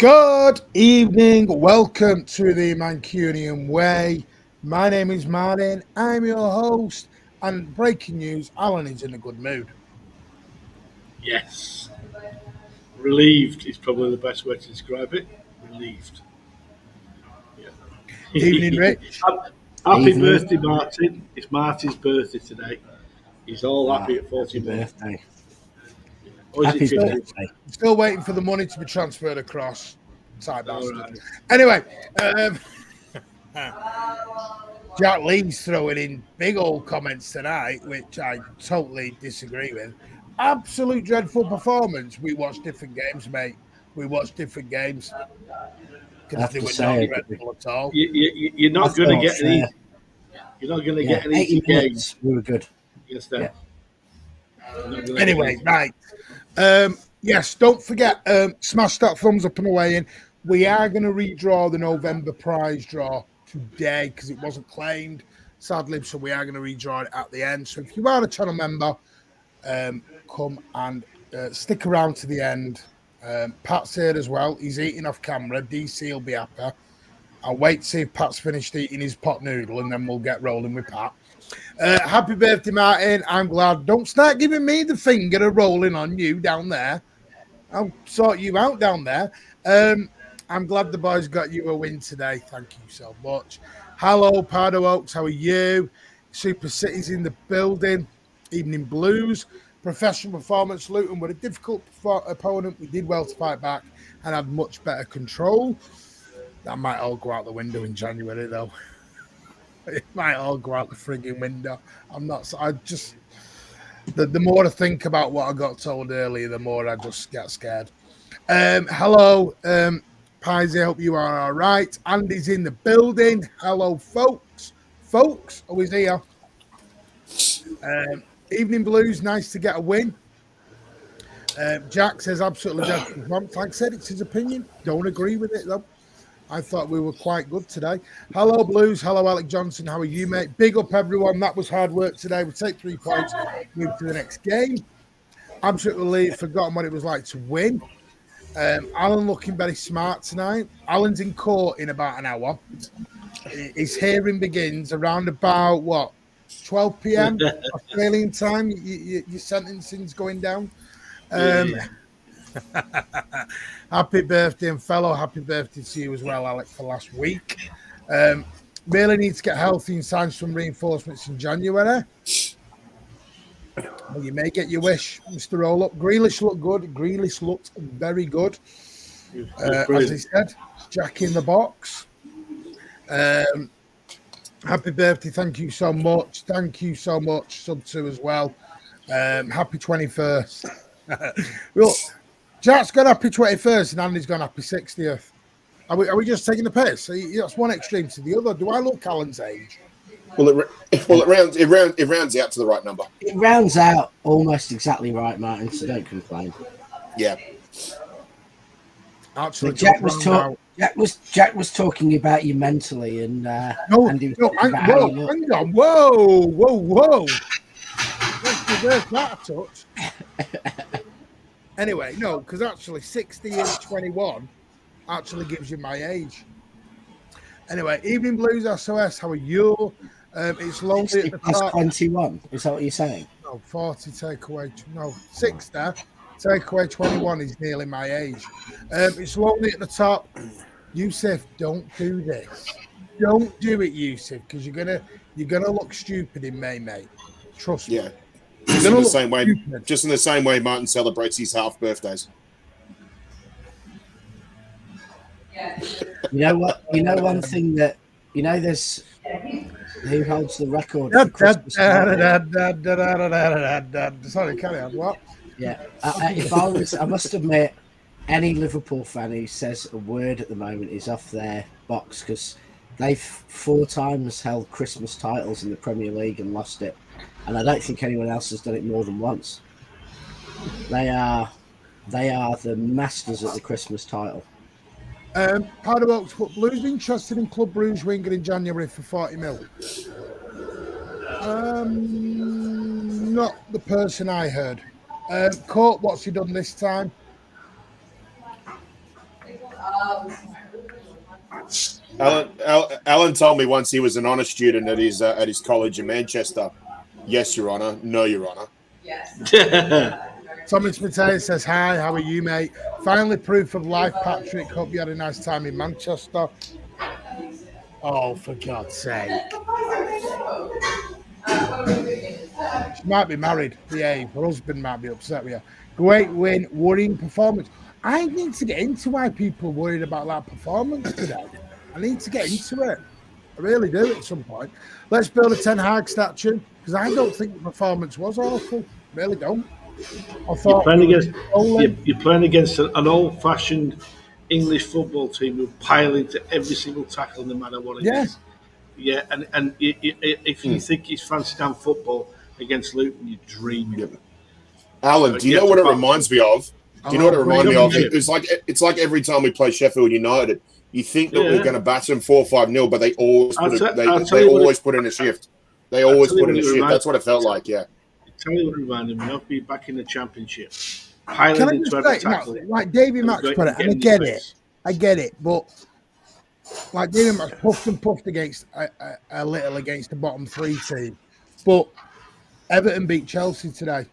Good evening. Welcome to the Mancunian Way. My name is Martin. I'm your host. And breaking news, Alan is in a good mood. Yes. Relieved is probably the best way to describe it. Relieved. Yeah. Evening, Rich. Happy Evening. birthday, Martin. It's Martin's birthday today. He's all happy at 41. Happy birthday. Or is Happy it 50? birthday. Still waiting for the money to be transferred across. Side bastard. Right. Anyway, Jack Lee's throwing in big old comments tonight, which I totally disagree with. Absolute dreadful performance. We watched different games, mate. We watched different games. Because they were not dreadful at all. You're not going to get any. You're not going to get an easy game. We were good. Yes, then. Yeah. Anyway, right. Yes, don't forget, smash that thumbs up on the way in. We are going to redraw the November prize draw today because it wasn't claimed, sadly. So we are going to redraw it at the end. So if you are a channel member, come and stick around to the end. Pat's here as well. He's eating off camera. DC will be happy. I'll wait to see if Pat's finished eating his pot noodle and then we'll get rolling with Pat. Happy birthday, Martin. I'm glad. Don't start giving me the finger of rolling on you down there. I'll sort you out down there. I'm glad the boys got you a win today. Thank you so much. Hello, Pardo Oaks. How are you? Super City's in the building. Evening Blues. Professional performance. Luton were a difficult opponent. We did well to fight back and had much better control. That might all go out the window in January, though. It might all go out the frigging window. The more I think about what I got told earlier, the more I just get scared. Hello, Piesy, I hope you are all right. Andy's in the building. Hello, folks. Folks, oh, he's here. Evening Blues, nice to get a win. Jack says absolutely dreadful. Like I said, it's his opinion. Don't agree with it, though. I thought we were quite good today. Hello, Blues. Hello, Alec Johnson. How are you, mate? Big up, everyone. That was hard work today. We take 3 points, move to the next game. Absolutely forgotten what it was like to win. Alan looking very smart tonight. Alan's in court in about an hour. His hearing begins around about, 12 p.m. Australian time. Your sentencing's going down. Happy birthday, and fellow happy birthday to you as well, Alec, for last week. Really need to get healthy and sign some reinforcements in January. Well, you may get your wish, Mr. Roll-Up. Grealish looked good. Grealish looked very good. As he said, Jack in the box. Happy birthday. Thank you so much. Thank you so much, Sub 2 as well. Happy 21st. Well, Jack's got happy 21st and Andy's gone happy 60th. Are we just taking the piss? That's one extreme to the other. Do I look Alan's age? Well, it rounds out to the right number. It rounds out almost exactly right, Martin, so don't complain. Yeah. Actually, Jack was talking about you mentally, and Andy was talking about how you look. Hang on. Whoa. Let's reverse that a touch. Anyway, no, because actually 60 and 21 actually gives you my age. Anyway, Evening Blues SOS, how are you? It's lonely 60 at the plus top. 21, is that what you're saying? No, 40 take away. No, 60 take away 21 is nearly my age. It's lonely at the top. Yusuf, don't do this. Don't do it, Yusuf, because you're gonna look stupid in May, mate. Trust me. Yeah. Just in the same way Martin celebrates his half birthdays. You know what? You know one thing that there's who holds the record for Christmas. Sorry, carry on. What? Yeah, I must admit, any Liverpool fan who says a word at the moment is off their box because they've 4 times held Christmas titles in the Premier League and lost it. And I don't think anyone else has done it more than once. They are the masters at the Christmas title. Part of Oaks put Blues interested in Club Brugge winger in January for 40 mil. Not the person I heard. Court, what's he done this time? Alan told me once he was an honour student at his college in Manchester. Yes, Your Honour. No, Your Honour. Thomas Mateo says, hi, how are you, mate? Finally, proof of life, Patrick. Hope you had a nice time in Manchester. Oh, for God's sake. She might be married. Yeah, her husband might be upset with her. Great win, worrying performance. I need to get into why people are worried about that performance today. I need to get into it. I really do at some point. Let's build a Ten Hag statue, because I don't think the performance was awful. I really don't. You're playing against an old-fashioned English football team who pile into every single tackle, no matter what it is. Yeah, and if you think it's fancy down football against Luton, you're dreaming. Yep. Alan, do you know what it reminds me of? Do you know what it reminds me of? It's like every time we play Sheffield United, you think that we're going to bat them 4-5-0, but they always put in a shift. They always put in a shift. That's what it felt like. Yeah. Tell you what it reminded me of, be back in the Championship. Piling into every tackle. Like Davy Max put it, and I get it, but like Davy Max puffed against a little against the bottom 3 team, but Everton beat Chelsea today.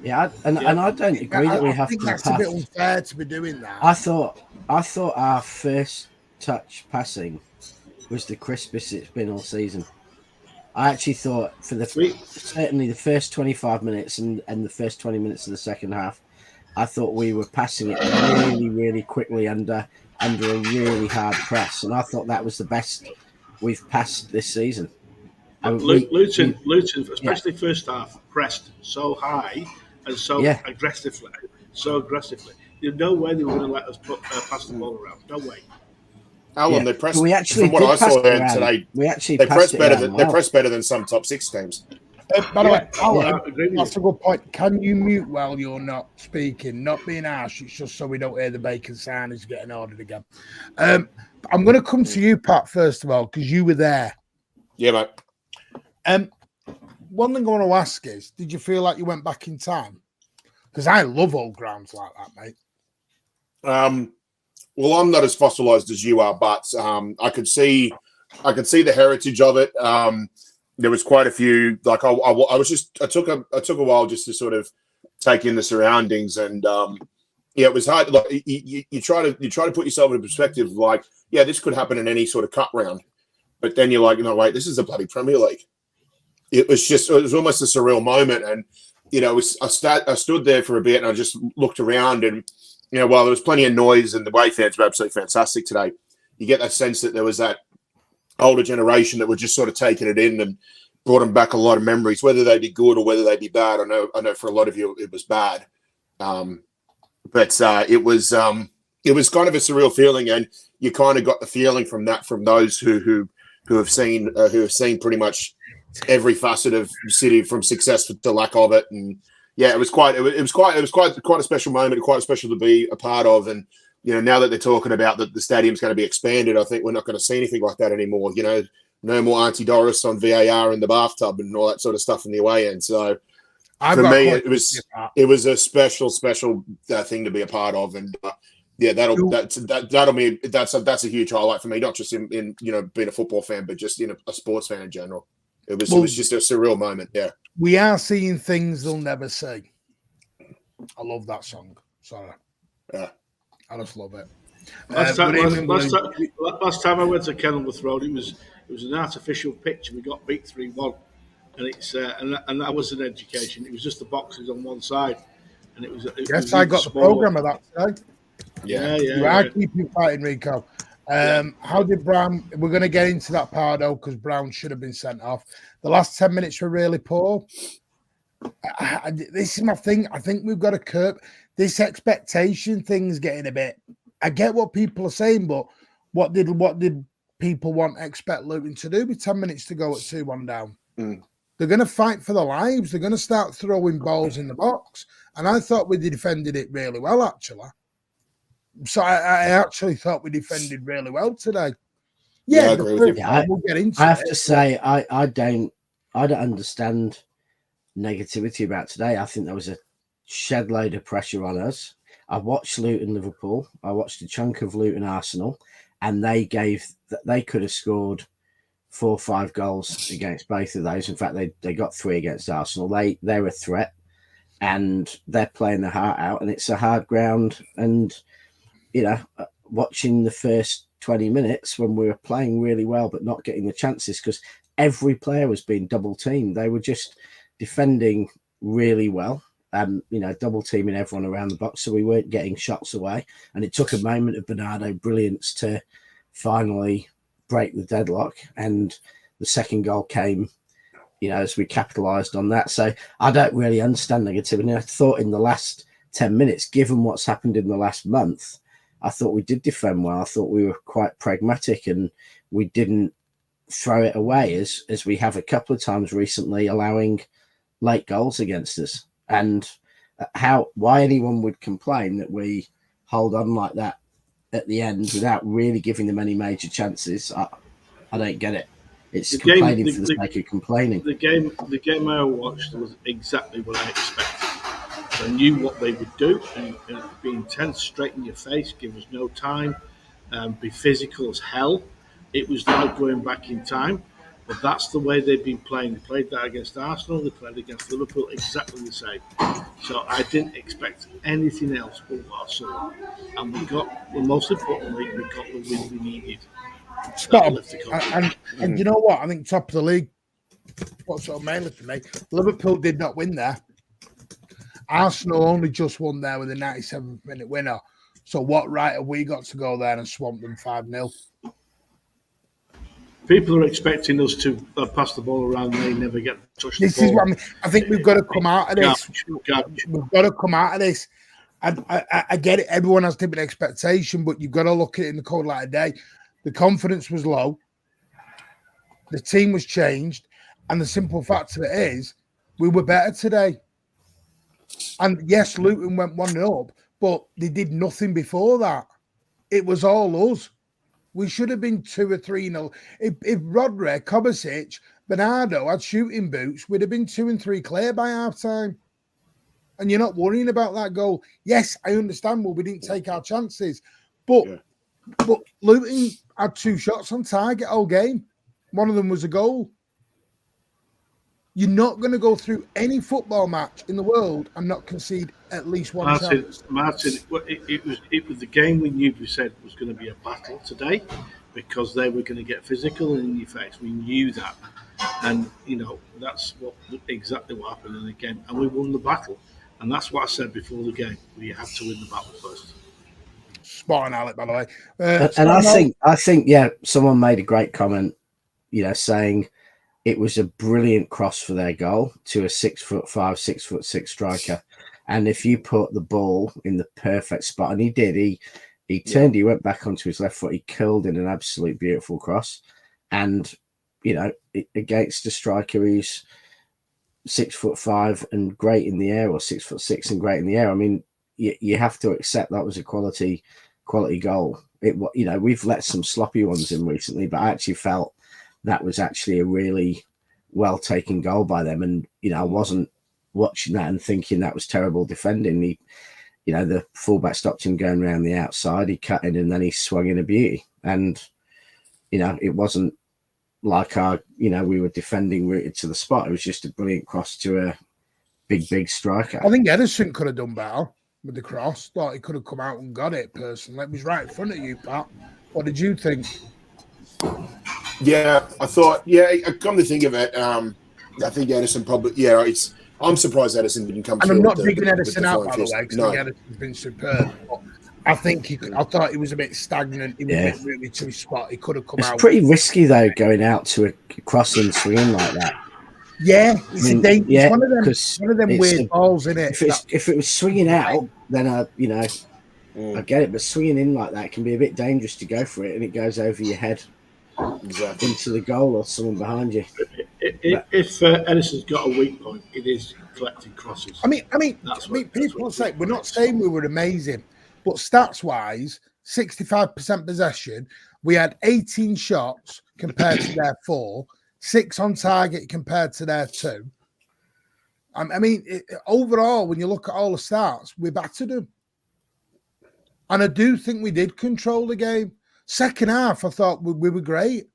Yeah, and I don't agree that we have to. That's a bit unfair to be doing that. I thought our first touch passing was the crispest it's been all season. I actually thought for certainly the first 25 minutes and the first 20 minutes of the second half, I thought we were passing it really, really quickly under a really hard press, and I thought that was the best we've passed this season. Luton, especially first half, pressed so high and so aggressively. There's no way they would have let us pass the ball around. No way. Alan, they pressed. From what I saw there today, they pressed better than some top 6 teams. By the way, Alan, that's a good point. Can you mute while you're not speaking? Not being harsh, it's just so we don't hear the bacon sound is getting ordered again. I'm going to come to you, Pat, first of all, because you were there. Yeah, mate. One thing I want to ask is, did you feel like you went back in time? Because I love old grounds like that, mate. Well, I'm not as fossilized as you are, but I could see the heritage of it. There was quite a few. Like I took a while just to sort of take in the surroundings, and it was hard. Like you try to put yourself in a perspective. Like, yeah, this could happen in any sort of cup round, but then you're like, no, wait, this is the bloody Premier League. It was almost a surreal moment, and I stood there for a bit, and I just looked around, and while there was plenty of noise and the away fans were absolutely fantastic today, you get that sense that there was that older generation that were just sort of taking it in and brought them back a lot of memories, whether they be good or whether they be bad. I know for a lot of you it was bad, but it was kind of a surreal feeling, and you kind of got the feeling from those who have seen pretty much every facet of City, from success to lack of it. And yeah, it was quite a special moment, quite special to be a part of. And now that they're talking about that the stadium's going to be expanded, I think we're not going to see anything like that anymore. No more Auntie Doris on VAR in the bathtub and all that sort of stuff in the away end. So for me, it was a special thing to be a part of. And that's a huge highlight for me, not just in being a football fan, but just a sports fan in general. It was just a surreal moment. Yeah. We are seeing things they'll never see. I love that song. Sorry. Yeah. I just love it. Last time I went to Kenilworth Road, it was an artificial pitch, and we got beat 3-1. And it's and that was an education. It was just the boxes on one side, and it was. I got the program of that today. Yeah. You are keeping fighting, Rico. How did Brown? We're going to get into that part though, because Brown should have been sent off. The last 10 minutes were really poor. This is my thing. I think we've got to curb this expectation thing's getting a bit. I get what people are saying, but what did people expect Luton to do with 10 minutes to go at 2-1 down? They're going to fight for their lives. They're going to start throwing balls in the box, and I thought we defended it really well, actually. So I actually thought we defended really well today. Yeah, I agree with you. We'll get into I have to say, I don't understand negativity about today. I think there was a shed load of pressure on us. I watched Luton Liverpool. I watched a chunk of Luton Arsenal, and they could have scored 4 or 5 goals against both of those. In fact, they got 3 against Arsenal. They're a threat, and they're playing their heart out, and it's a hard ground. And watching the first 20 minutes when we were playing really well but not getting the chances because every player was being double teamed. They were just defending really well. Double teaming everyone around the box, so we weren't getting shots away. And it took a moment of Bernardo brilliance to finally break the deadlock. And the second goal came, as we capitalised on that. So I don't really understand negativity. I thought in the last 10 minutes, given what's happened in the last month, I thought we did defend well. I thought we were quite pragmatic and we didn't throw it away as we have a couple of times recently, allowing late goals against us. And why anyone would complain that we hold on like that at the end without really giving them any major chances, I don't get it. It's complaining for the sake of complaining. The game I watched was exactly what I expected. I knew what they would do, and be intense, straight in your face, give us no time, be physical as hell. It was like going back in time. But that's the way they've been playing. They played that against Arsenal. They played against Liverpool exactly the same. So I didn't expect anything else but what I saw. And most importantly, we got the win we needed. Stop. And you know what? I think top of the league, what's sort of mainly for me, Liverpool did not win there. Arsenal only just won there with a 97th minute winner. So what right have we got to go there and swamp them 5-0? People are expecting us to pass the ball around and they never get touched. This is what I mean. I think we've got to come out of this. We've got to come out of this. I get it. Everyone has different expectation, but you've got to look at it in the cold light of day. The confidence was low. The team was changed. And the simple fact of it is we were better today. And yes, Luton went 1-0 up, but they did nothing before that. It was all us. We should have been 2 or 3-0. If Rodri, Kovacic, Bernardo had shooting boots, we'd have been 2 and 3 clear by half time. And you're not worrying about that goal. Yes, I understand. Well, we didn't take our chances. But Luton had 2 shots on target all game. One of them was a goal. You're not going to go through any football match in the world and not concede at least one chance. Martin, it was the game we knew. We said was going to be a battle today because they were going to get physical and in your face. We knew that, and that's exactly what happened in the game. And we won the battle, and that's what I said before the game. We have to win the battle first. Spot on, Alec, by the way. And I think, someone made a great comment, saying it was a brilliant cross for their goal to a 6'5", 6'6" striker. And if you put the ball in the perfect spot, and he did, he turned, he went back onto his left foot, he curled in an absolute beautiful cross. And, against a striker who's 6'5" and great in the air, or 6'6" and great in the air, I mean, you have to accept that was a quality goal. We've let some sloppy ones in recently, but I actually felt that was actually a really well taken goal by them. And, I wasn't watching that and thinking that was terrible defending. The fullback stopped him going around the outside. He cut in and then he swung in a beauty. And, it wasn't like we were defending rooted to the spot. It was just a brilliant cross to a big striker. I think Edison could have done better with the cross. Thought he could have come out and got it personally. It was right in front of you, Pat. What did you think? Yeah, I thought, come to think of it, I think Edison probably, I'm surprised Edison didn't come through. And I'm not digging Edison out, by the way, because Edison's been superb. But I thought he was a bit stagnant. He was a bit really too spot. He could have come out. It's pretty risky, though, going out to a crossing swing like that. Yeah, it's one of them weird balls, isn't it? If it was swinging out, then I get it. But swinging in like that can be a bit dangerous to go for it, and it goes over your head. Exactly. Into the goal or someone behind you. If Edison's got a weak point, it is collecting crosses. I mean, people say we're not saying we were amazing, but stats wise, 65% possession. We had 18 shots compared to their 4, 6 on target compared to their 2. I mean, overall, when you look at all the stats, we battered them. And I do think we did control the game. Second half, I thought we were great.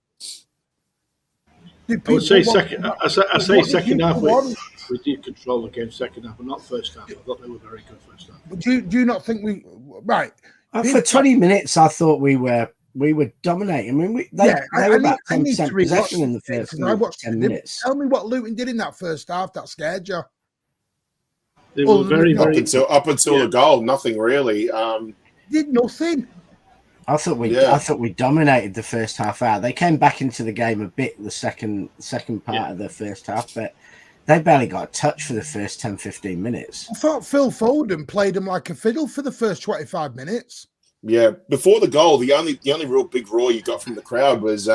I would say second. I say second half. We did control the game second half, but not first half. I thought they were very good first half. Do you not think we right? For 20 minutes, I thought we were dominating. I mean, they were about 10% possession in the first 10 minutes. Tell me what Luton did in that first half that scared you. They were very up until the goal, nothing really. Did nothing. I thought we dominated the first half hour. They came back into the game a bit the second part of the first half, but they barely got a touch for the first 10-15 minutes. I thought Phil Foden played him like a fiddle for the first 25 minutes. Yeah, before the goal, the only real big roar you got from the crowd was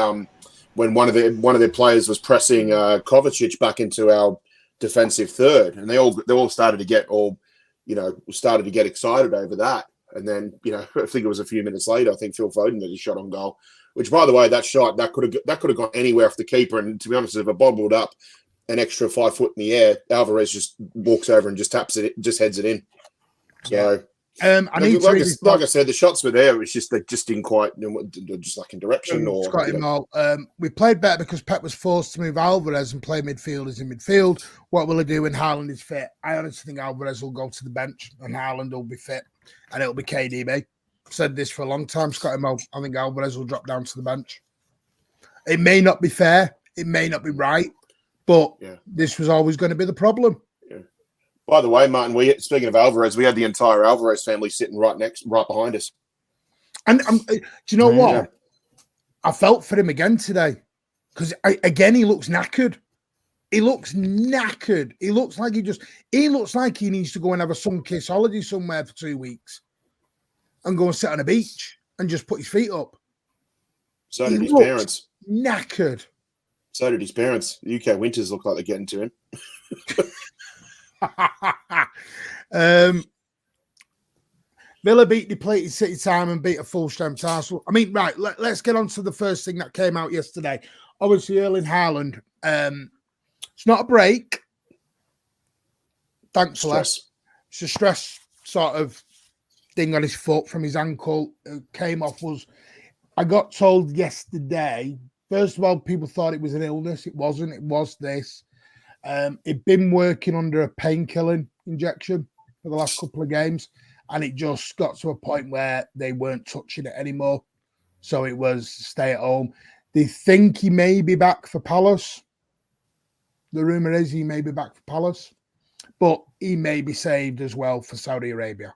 when one of their players was pressing Kovacic back into our defensive third, and they all started to get excited over that. And then, I think it was a few minutes later, I think Phil Foden did a shot on goal, which, by the way, that shot, that could have gone anywhere off the keeper. And to be honest, if it bobbled up an extra 5 foot in the air, Alvarez just walks over and just taps it, just heads it in. So, like I said, the shots were there. It was just, they just didn't quite, just lacking direction. We played better because Pep was forced to move Alvarez and play midfielders in midfield. What will he do when Haaland is fit? I honestly think Alvarez will go to the bench and Haaland will be fit. And it'll be KDB. I've said this for a long time, Scotty Mo. I think Alvarez will drop down to the bench. It may not be fair. It may not be right. But this was always going to be the problem. Yeah. By the way, Martin, speaking of Alvarez, we had the entire Alvarez family sitting right behind us. And do you know what? Yeah. I felt for him again today. Because, again, he looks knackered. He looks knackered. He looks like he needs to go and have a sun-kissed holiday somewhere for 2 weeks and go and sit on a beach and just put his feet up. So did his parents. Knackered. So did his parents. The UK winters look like they're getting to him. Villa beat depleted City time and beat a full-strength Arsenal. I mean, right, let's get on to the first thing that came out yesterday. Obviously, Erling Haaland. It's not a break. Thankfully. It's a stress sort of thing on his foot from his ankle. It came off I got told yesterday, first of all, people thought it was an illness. It wasn't. It was this. It'd been working under a painkilling injection for the last couple of games, and it just got to a point where they weren't touching it anymore. So it was stay at home. They think he may be back for Palace. The rumour is he may be back for Palace, but he may be saved as well for Saudi Arabia.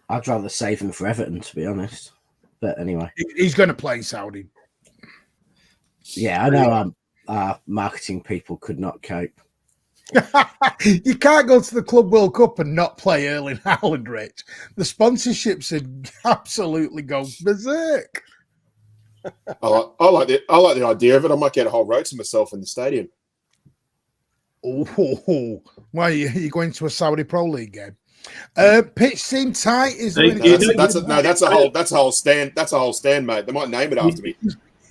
I'd rather save him for Everton, to be honest. But anyway. He's going to play Saudi. Yeah, I know our marketing people could not cope. You can't go to the Club World Cup and not play Erling Haaland, Rich. The sponsorships would absolutely go berserk. I like the idea of it. I might get a whole row to myself in the stadium. Oh, why are you going to a Saudi Pro League game? Pitch seemed tight. That's a whole stand, mate. They might name it after me.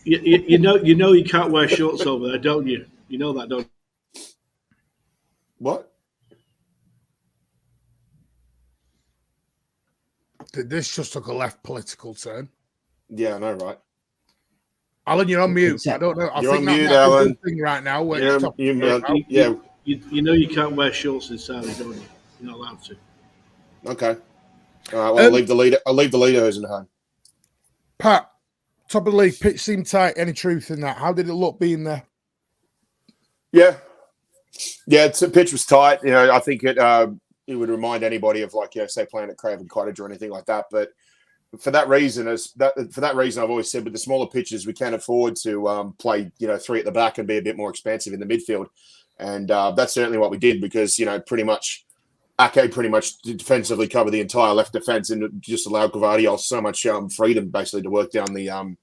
You know you can't wear shorts over there, don't you? You know that, don't you? What? This just took a left political turn. Yeah, I know, right? Alan, you're on mute. I don't know. You're on mute, Alan. Thing right now. You know you can't wear shorts in Saudi, don't you? You're not allowed to. Okay. All right. Well, I'll leave the leaders in the home. Pat, top of the league, pitch seemed tight. Any truth in that? How did it look being there? Yeah. The pitch was tight. I think it would remind anybody of say playing at Craven Cottage or anything like that. But for that reason, I've always said with the smaller pitches, we can afford to play, 3 at the back and be a bit more expansive in the midfield. And that's certainly what we did because, pretty much Ake pretty much defensively covered the entire left defense and just allowed Gvardiol so much freedom basically to work down the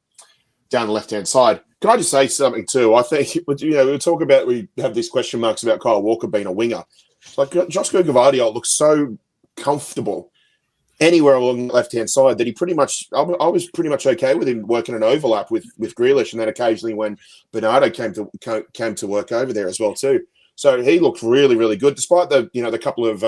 left-hand side. Can I just say something too? I think, we have these question marks about Kyle Walker being a winger. Like Joshua Gvardiol looks so comfortable anywhere along the left-hand side that he pretty much, I was pretty much okay with him working an overlap with Grealish, and then occasionally when Bernardo came to work over there as well too. So he looked really, really good, despite the couple of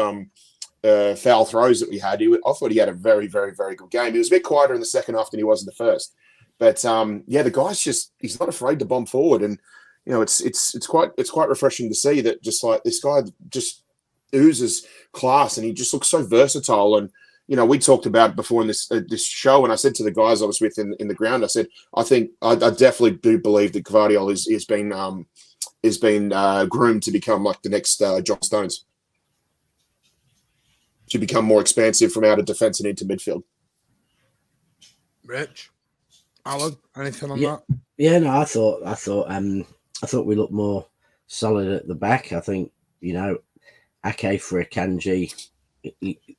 foul throws that we had. I thought he had a very, very, very good game. He was a bit quieter in the second half than he was in the first. But the guy's he's not afraid to bomb forward, and it's quite refreshing to see that just like this guy just oozes class, and he just looks so versatile. And we talked about it before in this show, and I said to the guys I was with in the ground, I said I definitely do believe that Gvardiol has been groomed to become like the next John Stones, to become more expansive from out of defence and into midfield. Rich, Alan, anything on that? Yeah, no, I thought we looked more solid at the back. I think Ake for Akanji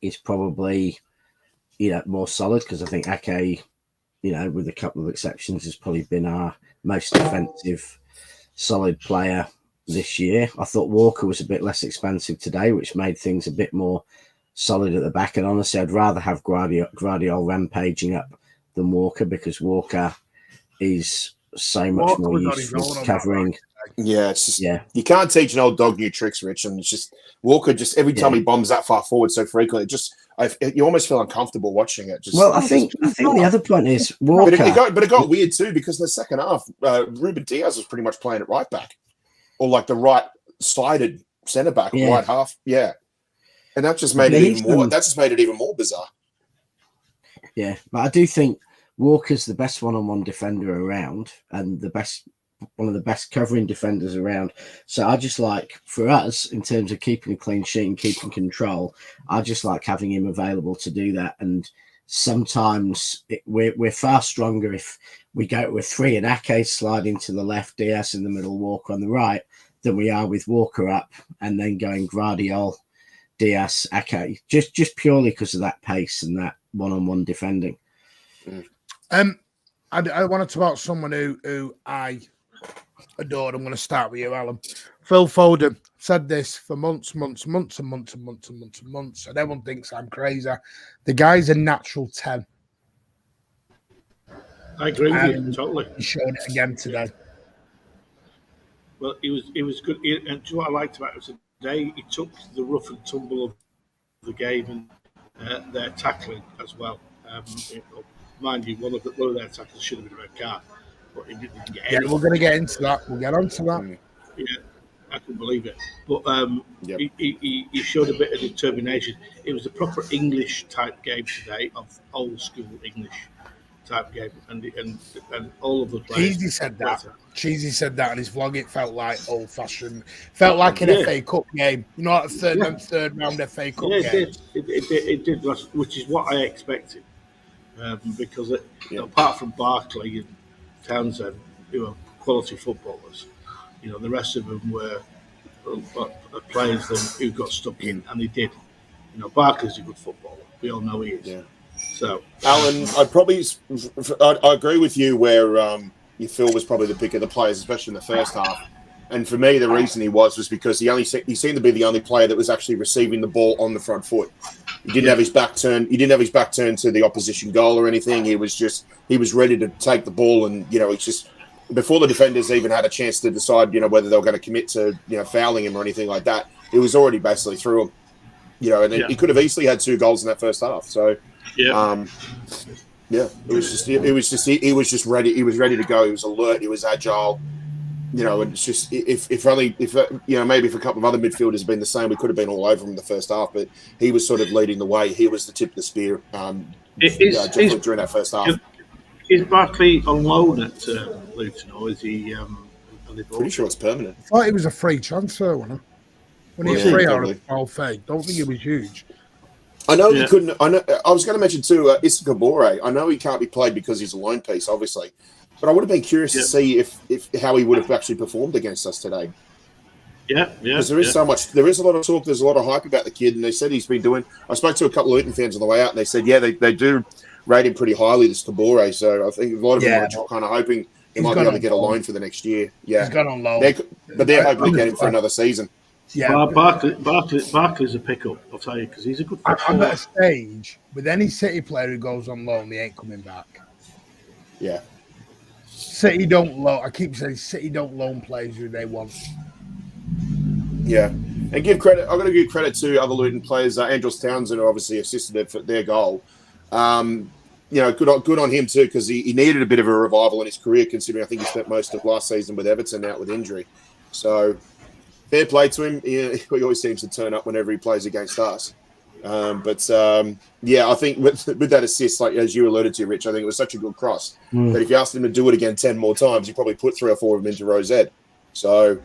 is probably more solid, because I think Ake, with a couple of exceptions, has probably been our most defensive solid player this year. I thought Walker was a bit less expansive today, which made things a bit more solid at the back. And honestly, I'd rather have Gvardiol rampaging up than Walker, because Walker is so much more useful covering. Yeah, it's just you can't teach an old dog new tricks, Rich. And it's just Walker. Just every time he bombs that far forward so frequently, you almost feel uncomfortable watching it. I think the other point is Walker. But it got weird too, because in the second half, Ruben Diaz was pretty much playing at right back, or like the right sided centre back, right half. Yeah, and that just made it even more. That just made it even more bizarre. Yeah, but I do think Walker's the best one-on-one defender around, and one of the best covering defenders around. So I just like, for us, in terms of keeping a clean sheet and keeping control, I just like having him available to do that. And sometimes we're far stronger if we go with three and Ake sliding to the left, Diaz in the middle, Walker on the right, than we are with Walker up and then going Gvardiol, Diaz, Ake, just purely because of that pace and that one-on-one defending. I want to talk about someone who I adored. I'm going to start with you, Alan. Phil Foden said this for months, and everyone thinks I'm crazy. The guy's a natural 10. I agree with you totally. He showed it again today. Well, he was good, and what I liked about it today, he took the rough and tumble of the game and their tackling as well. Mind you, one of their tackles should have been a red card, but he didn't get any. Yeah, we're going to get into that. We'll get on to that. Yeah, I couldn't believe it. But he showed a bit of determination. It was a proper English type game today, of old school English type game, and all of the players. Cheesy said that in his vlog. It felt like old fashioned. Felt like an FA Cup game. Like a third round FA Cup game. It did, which is what I expected. Because apart from Barkley and Townsend, who are quality footballers, the rest of them were players who got stuck in, and they did. Barkley's a good footballer. We all know he is. Yeah. So, Alan, I agree with you where you feel was probably the pick of the players, especially in the first half. And for me, the reason he was because he seemed to be the only player that was actually receiving the ball on the front foot. He didn't have his back turned. He didn't have his back turned to the opposition goal or anything. He was ready to take the ball, and it's just before the defenders even had a chance to decide, whether they were going to commit to fouling him or anything like that. It was already basically through him. And then he could have easily had 2 goals in that first half. So, he was just ready. He was ready to go. He was alert. He was agile. And it's just if maybe if a couple of other midfielders had been the same, we could have been all over him in the first half. But he was sort of leading the way. He was the tip of the spear during that first half. Is Barkley on loan at Luton, or is he? Pretty sure it's permanent. I thought it was a free transfer, wasn't it? When he was free out of the fake. Don't think it was huge. I know he couldn't. I was going to mention too, Issa Kabore. I know he can't be played because he's a loan piece, obviously. But I would have been curious to see if how he would have actually performed against us today. Because there is so much. There is a lot of talk. There's a lot of hype about the kid, and they said he's been doing. I spoke to a couple of Luton fans on the way out, and they said, they do rate him pretty highly, this Kabore. So I think a lot of them are kind of hoping he might be able to get a loan for the next year. Yeah, he's gone on loan, but they're hoping to get him for another season. Yeah, Barkley's a pickup. I'll tell you, because he's a good footballer. I'm at a stage with any City player who goes on loan, they ain't coming back. Yeah. City don't loan. I keep saying City don't loan players who they want. Yeah. And give credit. I've got to give credit to other Luton players. Andros Townsend, who obviously assisted their goal. Good on him too, because he needed a bit of a revival in his career, considering I think he spent most of last season with Everton out with injury. So fair play to him. He always seems to turn up whenever he plays against us. I think with that assist, like as you alluded to, Rich, I think it was such a good cross that if you asked him to do it again 10 more times, you probably put 3 or 4 of them into Rosette. So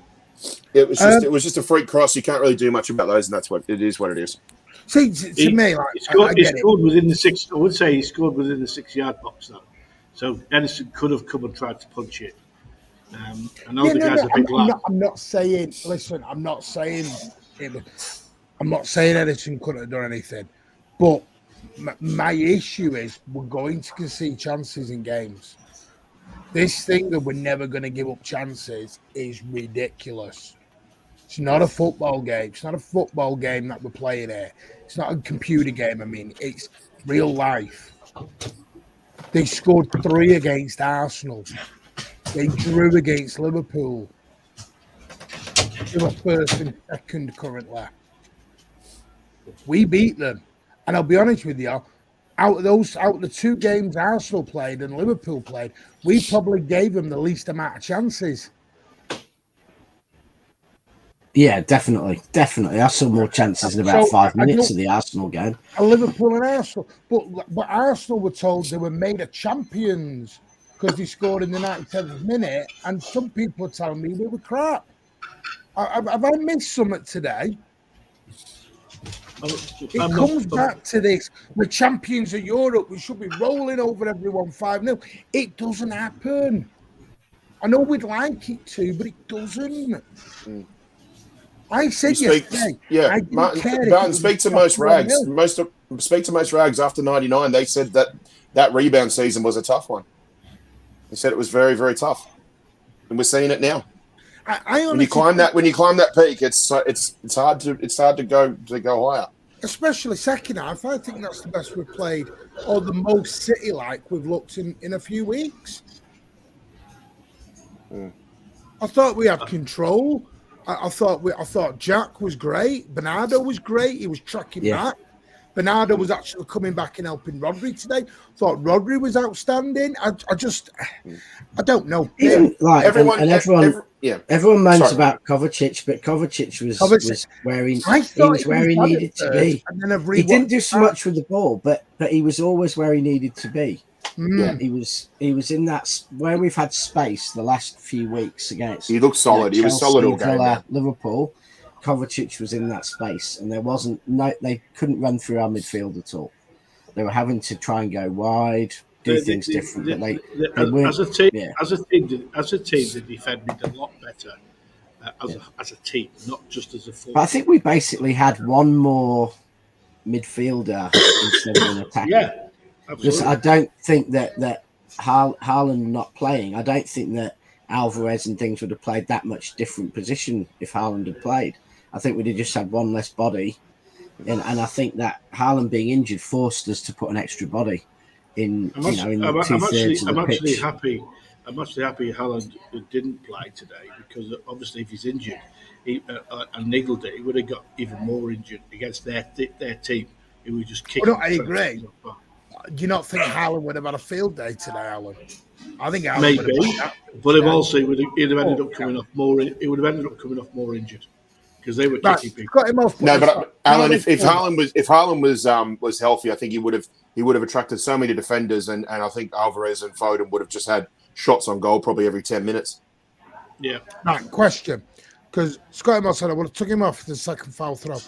it was just a freak cross. You can't really do much about those, and that's what it is. What it is. See, to me, like, he scored within the 6. I would say he scored within the 6-yard box, though. So Edison could have come and tried to punch it. I know the guy's a big lad. I'm not saying. Listen, I'm not saying Edison couldn't have done anything, but my issue is we're going to concede chances in games. This thing that we're never going to give up chances is ridiculous. It's not a football game. It's not a football game that we're playing here. It's not a computer game. I mean, it's real life. They scored 3 against Arsenal. They drew against Liverpool. They were first and second currently. We beat them. And I'll be honest with you, out of the 2 games Arsenal played and Liverpool played, we probably gave them the least amount of chances. Yeah, definitely. I saw more chances in about 5 minutes of the Arsenal game. Liverpool and Arsenal. But Arsenal were told they were made of champions because they scored in the 97th minute, and some people are telling me we were crap. Have I missed something today? It comes back to this. We're champions of Europe. We should be rolling over everyone 5-0. It doesn't happen. I know we'd like it to, but it doesn't. I said yesterday. Yeah, Martin, speak to most rags. Speak to most rags after 99. They said that rebound season was a tough one. They said it was very, very tough, and we're seeing it now. When you climb that peak, it's hard to go higher. Especially second half. I think that's the best we've played, or the most City-like we've looked in a few weeks. I thought we had control. I thought Jack was great. Bernardo was great. He was tracking back. Bernardo was actually coming back and helping Rodri today. Thought Rodri was outstanding. I don't know. Everyone moans about Kovacic, but Kovacic was where he needed to be. He didn't do so much with the ball, but he was always where he needed to be. Yeah, he was in that where we've had space the last few weeks against. He looked solid. He was solid all game. Liverpool, Kovacic was in that space, and they couldn't run through our midfield at all. They were having to try and go wide, do things different. As a team, they defended a lot better as a team, not just as a forward. But I think we basically had one more midfielder instead of an attacker. Yeah. Because I don't think that Haaland not playing, I don't think that Alvarez and things would have played that much different position if Haaland had played. I think we'd have just had one less body. And I think that Haaland being injured forced us to put an extra body in the 2/3 of the pitch. I'm actually happy Haaland didn't play today, because obviously if he's injured and niggled it, he would have got even more injured against their team. He would just kick. I agree. Do you not think Haaland would have had a field day today, Alan? I think Haaland maybe, would have but he'd have ended up coming off more. He would have ended up coming off more injured because they were kicking people. Got him off. No, but Alan, if Haaland was healthy, I think he would have attracted so many defenders, and I think Alvarez and Foden would have just had shots on goal probably every 10 minutes. Yeah. Right, question, because Scotty Moss said I would have took him off the second foul throw.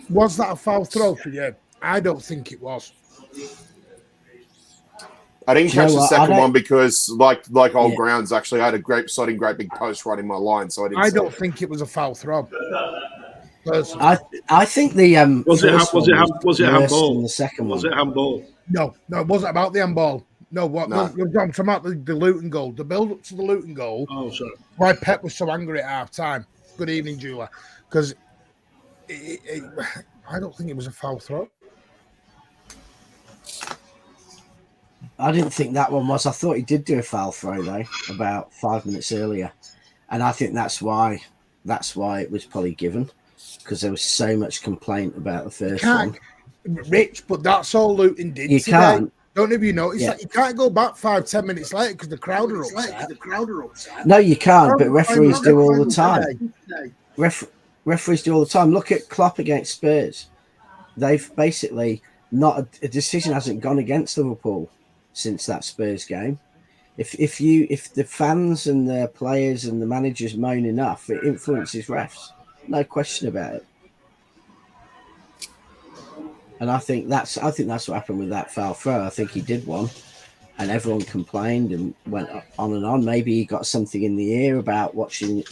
Was that a foul throw for you? I don't think it was. I didn't catch the second one because, like old grounds, actually, I had a great big post right in my line, so I didn't. I don't think it was a foul throw. I think the was it handball? The second one was it handball? No, it wasn't about the handball. No, you're talking about the Luton goal, the build up to the Luton goal. Oh, sorry. Why Pep was so angry at half time. Good evening, Julia, because I don't think it was a foul throw. I didn't think that one was. I thought he did do a foul throw though, about 5 minutes earlier, and I think that's why it was probably given. because there was so much complaint about the first one. Rich, but that's all Luton did You today. can't. Don't have you noticed that you can't go back 5-10 minutes later because the crowd are upset. No, you can't. But referees do all the time. Referees do all the time. Look at Klopp against Spurs. They've basically not a decision hasn't gone against Liverpool since that Spurs game. If the fans and the players and the managers moan enough, it influences refs. No question about it. And I think that's what happened with that foul throw. I think he did one, and everyone complained and went on and on. Maybe he got something in the ear about watching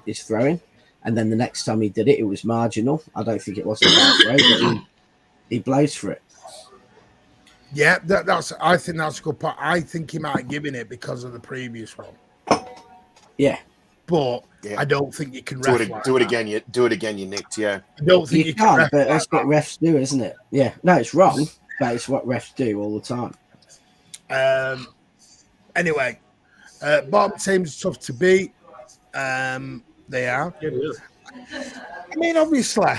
his throwing, and then the next time he did it, it was marginal. I don't think it was a foul throw, but he blows for it. Yeah, I think that's a good point. I think he might have given it because of the previous one. Yeah. But I don't think you can do it again. You nicked. Yeah, I don't think you can. But that's what refs do, isn't it? Yeah. No, it's wrong, but it's what refs do all the time. Anyway, bottom teams are tough to beat. They are. I mean, obviously,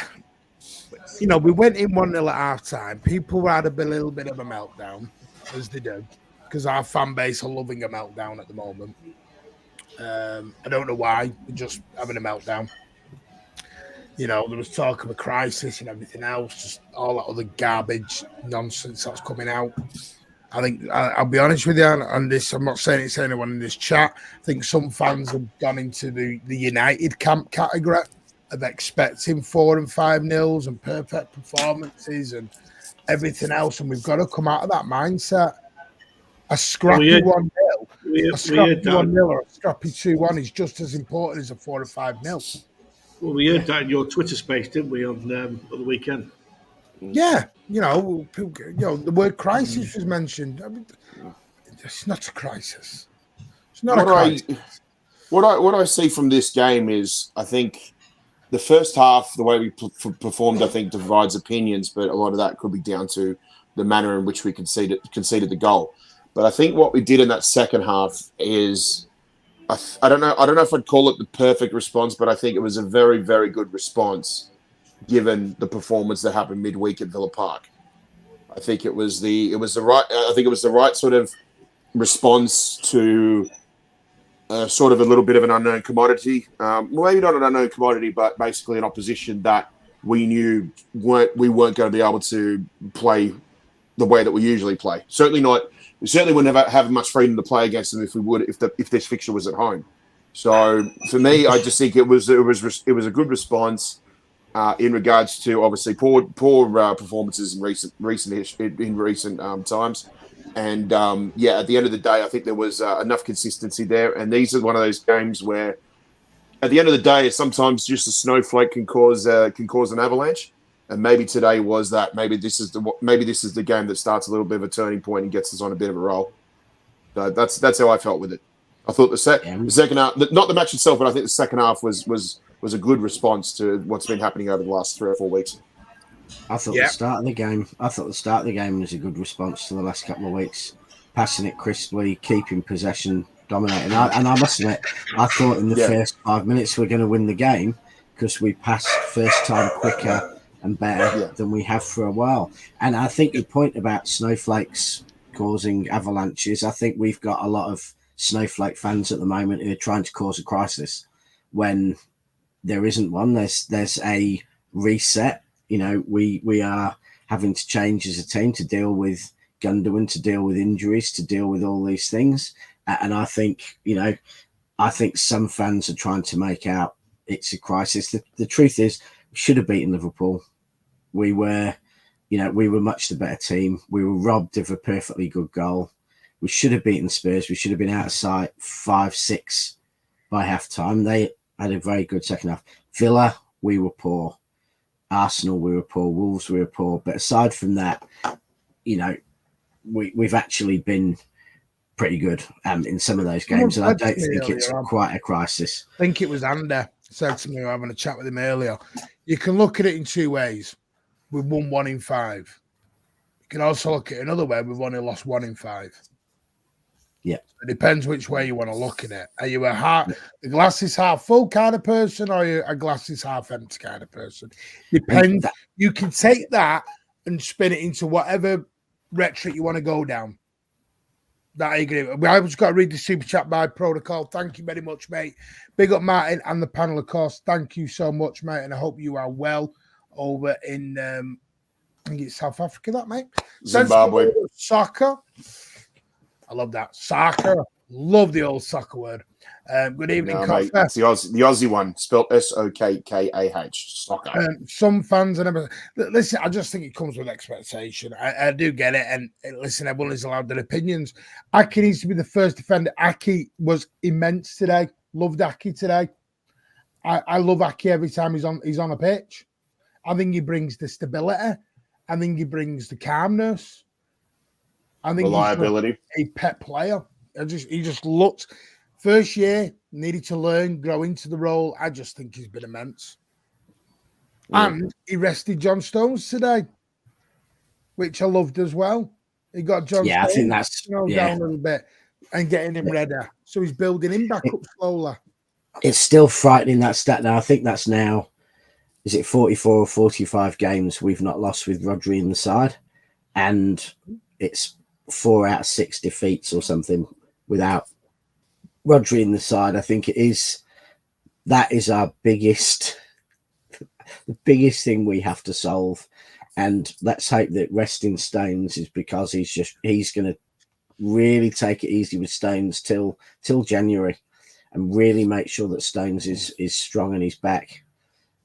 we went in 1-0 at half time. People had a little bit of a meltdown, as they do, because our fan base are loving a meltdown at the moment. I don't know why. We're just having a meltdown. There was talk of a crisis and everything else, just all that other garbage nonsense that's coming out. I think, I'll be honest with you on this, I'm not saying it's anyone in this chat. I think some fans have gone into the United camp category of expecting 4 and 5-0s and perfect performances and everything else, and we've got to come out of that mindset. A scrappy 1-0, a scrappy 1-0 or a scrappy 2-1 is just as important as a 4 or 5-0. Well, we heard that in your Twitter space, didn't we, on the weekend? Yeah, the word crisis was mentioned. I mean, it's not a crisis. It's not a crisis. What I see from this game is, I think the first half, the way we performed, I think divides opinions, but a lot of that could be down to the manner in which we conceded the goal. But I think what we did in that second half is, I don't know if I'd call it the perfect response, but I think it was a very, very good response given the performance that happened midweek at Villa Park. I think it was the right sort of response to sort of a little bit of an unknown commodity. Maybe not an unknown commodity, but basically an opposition that we knew we weren't going to be able to play the way that we usually play. We certainly wouldn't have much freedom to play against them if this fixture was at home. So for me, I just think it was a good response in regards to obviously poor performances in recent times. And at the end of the day, I think there was enough consistency there. And these are one of those games where, at the end of the day, sometimes just a snowflake can cause an avalanche. And maybe today was that. Maybe this is the game that starts a little bit of a turning point and gets us on a bit of a roll. So that's how I felt with it. I thought the second half, not the match itself, but I think the second half was a good response to what's been happening over the last 3 or 4 weeks. I thought the start of the game was a good response to the last couple of weeks, passing it crisply, keeping possession, dominating. And I must admit, I thought in the first 5 minutes we're going to win the game because we passed first time quicker and better than we have for a while. And I think your point about snowflakes causing avalanches, I think we've got a lot of snowflake fans at the moment who are trying to cause a crisis when there isn't one. There's a reset. We are having to change as a team to deal with Gundogan, to deal with injuries, to deal with all these things. And I think, some fans are trying to make out it's a crisis. The truth is, we should have beaten Liverpool. We were much the better team. We were robbed of a perfectly good goal. We should have beaten Spurs. We should have been out of sight 5-6 by half time. They had a very good second half. Villa, we were poor. Arsenal, we were poor. Wolves, we were poor. But aside from that, we've actually been pretty good in some of those games. And I don't think it's quite a crisis. I think it was Andy said to me, we were having a chat with him earlier. You can look at it in 2 ways. We've won 1 in 5. You can also look at it another way. We've only lost 1 in 5. Yeah. It depends which way you want to look at it. Are you the glass is half full kind of person, or are you a glass is half empty kind of person? Depends. You can take that and spin it into whatever rhetoric you want to go down. That I agree with. I just got to read the super chat by protocol. Thank you very much, mate. Big up Martin and the panel, of course. Thank you so much, mate. And I hope you are well over in I think it's South Africa, that mate. Zimbabwe. Soccer. I love that. Soccer. Love the old soccer word. Good evening, mate, it's the Aussie one, spelled SOKKAH. Soccer. Some fans and everything. Listen, I just think it comes with expectation. I do get it. And listen, everyone is allowed their opinions. Aki needs to be the first defender. Aki was immense today. Loved Aki today. I love Aki every time he's on a pitch. I think he brings the stability. I think he brings the calmness. I think reliability. He's a pet player. He just looked. First year, needed to learn, grow into the role. I just think he's been immense. Yeah. And he rested John Stones today, which I loved as well. He got John Stones, I think that's down a little bit and getting him ready. So he's building him back up slowly. It's still frightening, that stat now. I think that's now, is it 44 or 45 games we've not lost with Rodri in the side? And it's 4 out of 6 defeats or something without Rodri in the side. I think that is our the biggest thing we have to solve. And let's hope that resting Stones is because he's going to really take it easy with Stones till January and really make sure that Stones is strong and he's back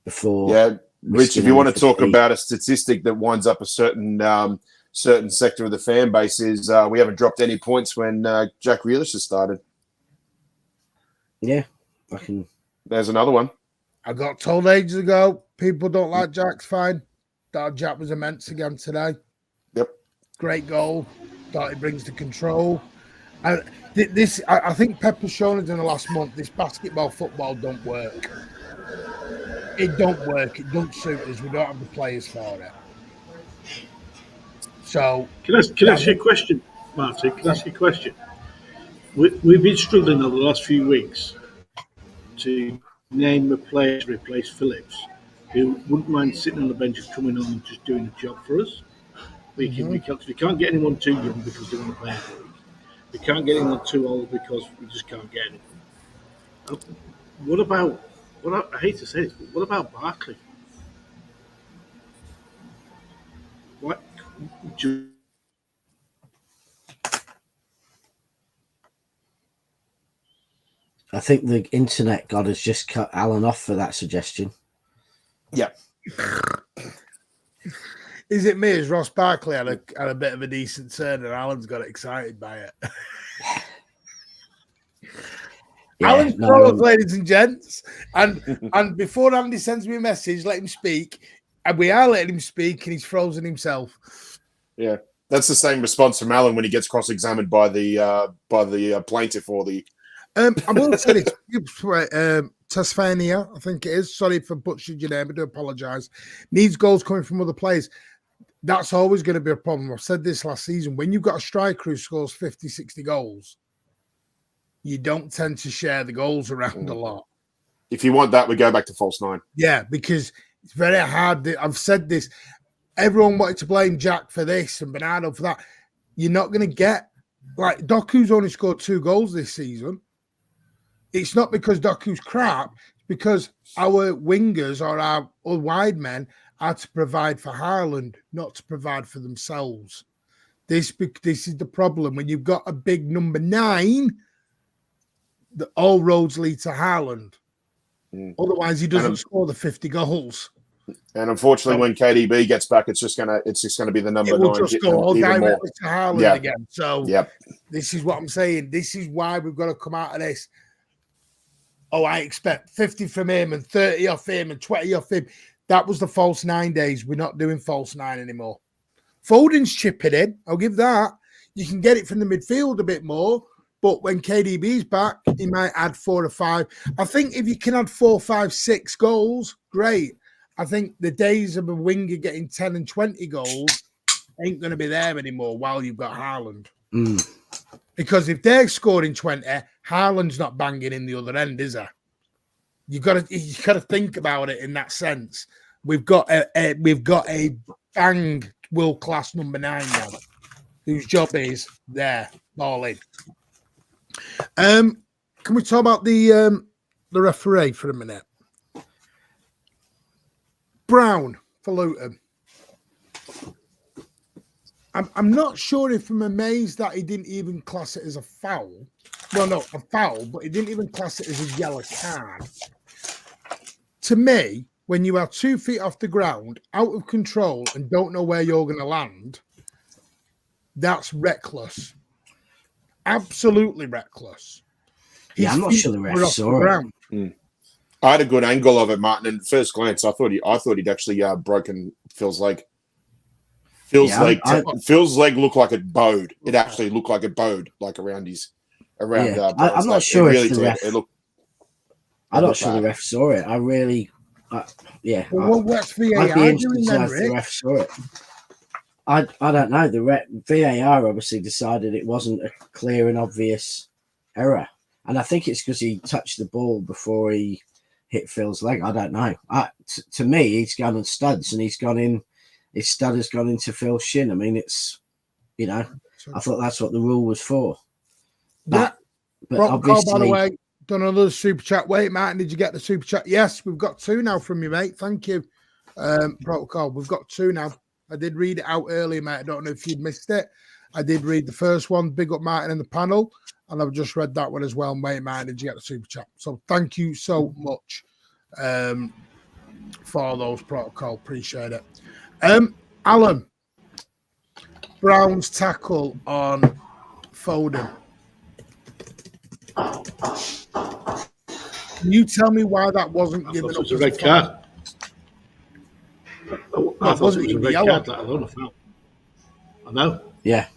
before. Yeah, Rich, if you want to talk about a statistic that winds up a certain sector of the fan base is we haven't dropped any points when Jack Grealish has started. Yeah, I can. There's another one. I got told ages ago, people don't like Jack's fine. Thought Jack was immense again today. Yep. Great goal. Thought he brings the control. I think Pepper's shown us in the last month, this basketball football don't work. It don't work. It don't suit us. We don't have the players for it. So can I ask you a question, Martin? Can I ask you a question? We've been struggling over the last few weeks to name a player to replace Phillips, who wouldn't mind sitting on the bench and coming on and just doing a job for us. We can't get anyone too young because they want to play in the league. We can't get anyone too old because we just can't get anyone. What about? I hate to say this, but what about Barkley? What? I think the internet god has just cut Alan off for that suggestion. Yeah. Is it me? As Ross Barkley had a bit of a decent turn and Alan's got excited by it? Alan's pros, ladies and gents. And before Andy sends me a message, let him speak. And we are letting him speak and he's frozen himself. Yeah. That's the same response from Alan when he gets cross-examined by the plaintiff or the... I will say this. Tasmania, I think it is. Sorry for butchering your name. I do apologise. Needs goals coming from other players. That's always going to be a problem. I've said this last season. When you've got a striker who scores 50, 60 goals, you don't tend to share the goals around a lot. If you want that, we go back to false 9. Yeah, because it's very hard. I've said this. Everyone wanted to blame Jack for this and Bernardo for that. You're not going to get... Like, Doku's only scored 2 goals this season. It's not because Doku's crap. It's because our wingers or our wide men are to provide for Haaland, not to provide for themselves. This is the problem. When you've got a big number 9, all roads lead to Haaland. Otherwise, he doesn't score the 50 goals. And unfortunately, when KDB gets back, it's just gonna be the number 9. It will just go all directly to Haaland again. So yep. This is what I'm saying. This is why we've got to come out of this. Oh, I expect 50 from him and 30 off him and 20 off him. That was the false 9 days. We're not doing false 9 anymore. Foden's chipping in. I'll give that. You can get it from the midfield a bit more. But when KDB's back, he might add 4 or 5. I think if you can add 4, 5, 6 goals, great. I think the days of a winger getting 10 and 20 goals ain't going to be there anymore while you've got Haaland. Because if they're scoring 20, Haaland's not banging in the other end, is he? You got to think about it in that sense. We've got a bang world class number 9 now, whose job is there balling. Can we talk about the referee for a minute? Brown for Luton. I'm not sure if I'm amazed that he didn't even class it as a foul. Well, no, a foul, but he didn't even class it as a yellow card. To me, when you are 2 feet off the ground, out of control, and don't know where you're going to land, that's reckless. Absolutely reckless. I'm not sure the ref saw it. I had a good angle of it, Martin. And at first glance, I thought he'd actually broken Phil's leg. Phil's leg looked like it bowed. It actually looked like it bowed, like around his. I'm not sure if the ref. I'm not sure the ref saw it. I really, Well, what's VAR I'd be interested to know if the ref saw it. I don't know. The VAR obviously decided it wasn't a clear and obvious error, and I think it's because he touched the ball before he hit Phil's leg. I don't know. To me, he's gone on studs, and he's gone in. His stud has gone into Phil's shin. I mean, it's, I thought that's what the rule was for. But obviously, by the way, done another super chat. Wait, Martin, did you get the super chat? Yes, we've got 2 now from you, mate. Thank you. Protocol, we've got 2 now. I did read it out earlier, mate. I don't know if you'd missed it. I did read the first one. Big up Martin in the panel. And I've just read that one as well. Wait, Martin, did you get the super chat? So thank you so much for those, Protocol. Appreciate it. Alan, Brown's tackle on Foden. Can you tell me why that wasn't given up? It was a red card. I thought it was a red card, let alone a foul. I know. Yeah.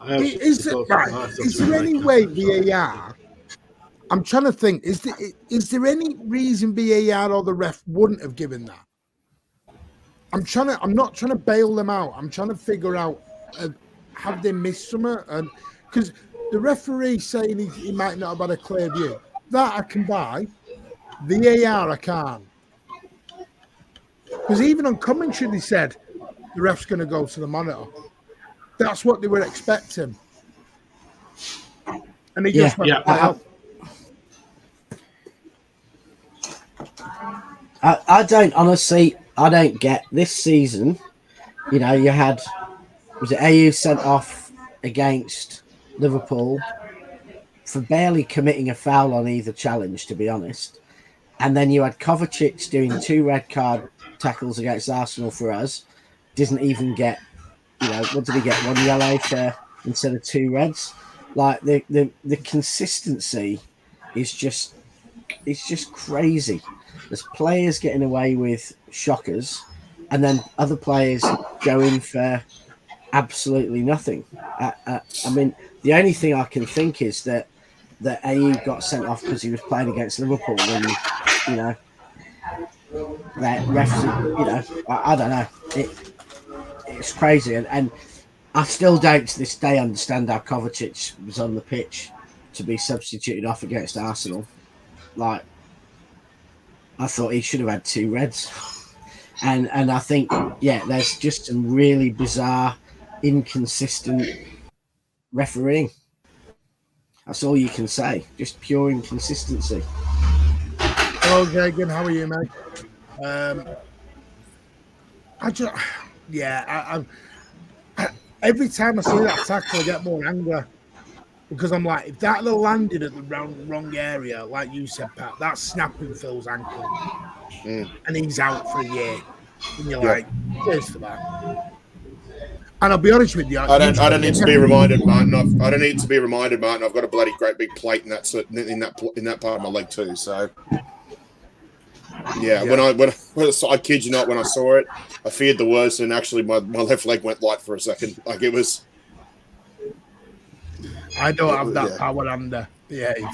Is there any way VAR? I'm trying to think. Is there any reason VAR or the ref wouldn't have given that? I'm not trying to bail them out. I'm trying to figure out have they missed something? And because the referee saying he might not have had a clear view, that I can buy. VAR I can't. Because even on commentary they said the ref's going to go to the monitor. That's what they were expecting. And he just went, I don't get this season. You had, was it AU sent off against Liverpool for barely committing a foul on either challenge, to be honest. And then you had Kovacic doing 2 red card tackles against Arsenal for us. Didn't even get, what did he get? 1 yellow instead of 2 reds. Like the consistency is just crazy. There's players getting away with shockers, and then other players go in for absolutely nothing. I mean, the only thing I can think is that AU got sent off because he was playing against Liverpool, and that refs, I don't know. It's crazy, and I still don't to this day understand how Kovacic was on the pitch to be substituted off against Arsenal. Like, I thought he should have had 2 reds. And I think, there's just some really bizarre, inconsistent refereeing. That's all you can say. Just pure inconsistency. Hello, Jagan. How are you, mate? Every time I see that tackle, I get more angry. Because I'm like, if that had landed at the wrong area, like you said, Pat, that's snapping Phil's ankle. And he's out for a year. And you're like, cheers for that. And I'll be honest with you. I don't need to be reminded, Martin. I don't need to be reminded, Martin. I've got a bloody great big plate in that part of my leg too. So, when I kid you not, when I saw it, I feared the worst, and actually my left leg went light for a second. Like it was. I don't have that power under. Behave.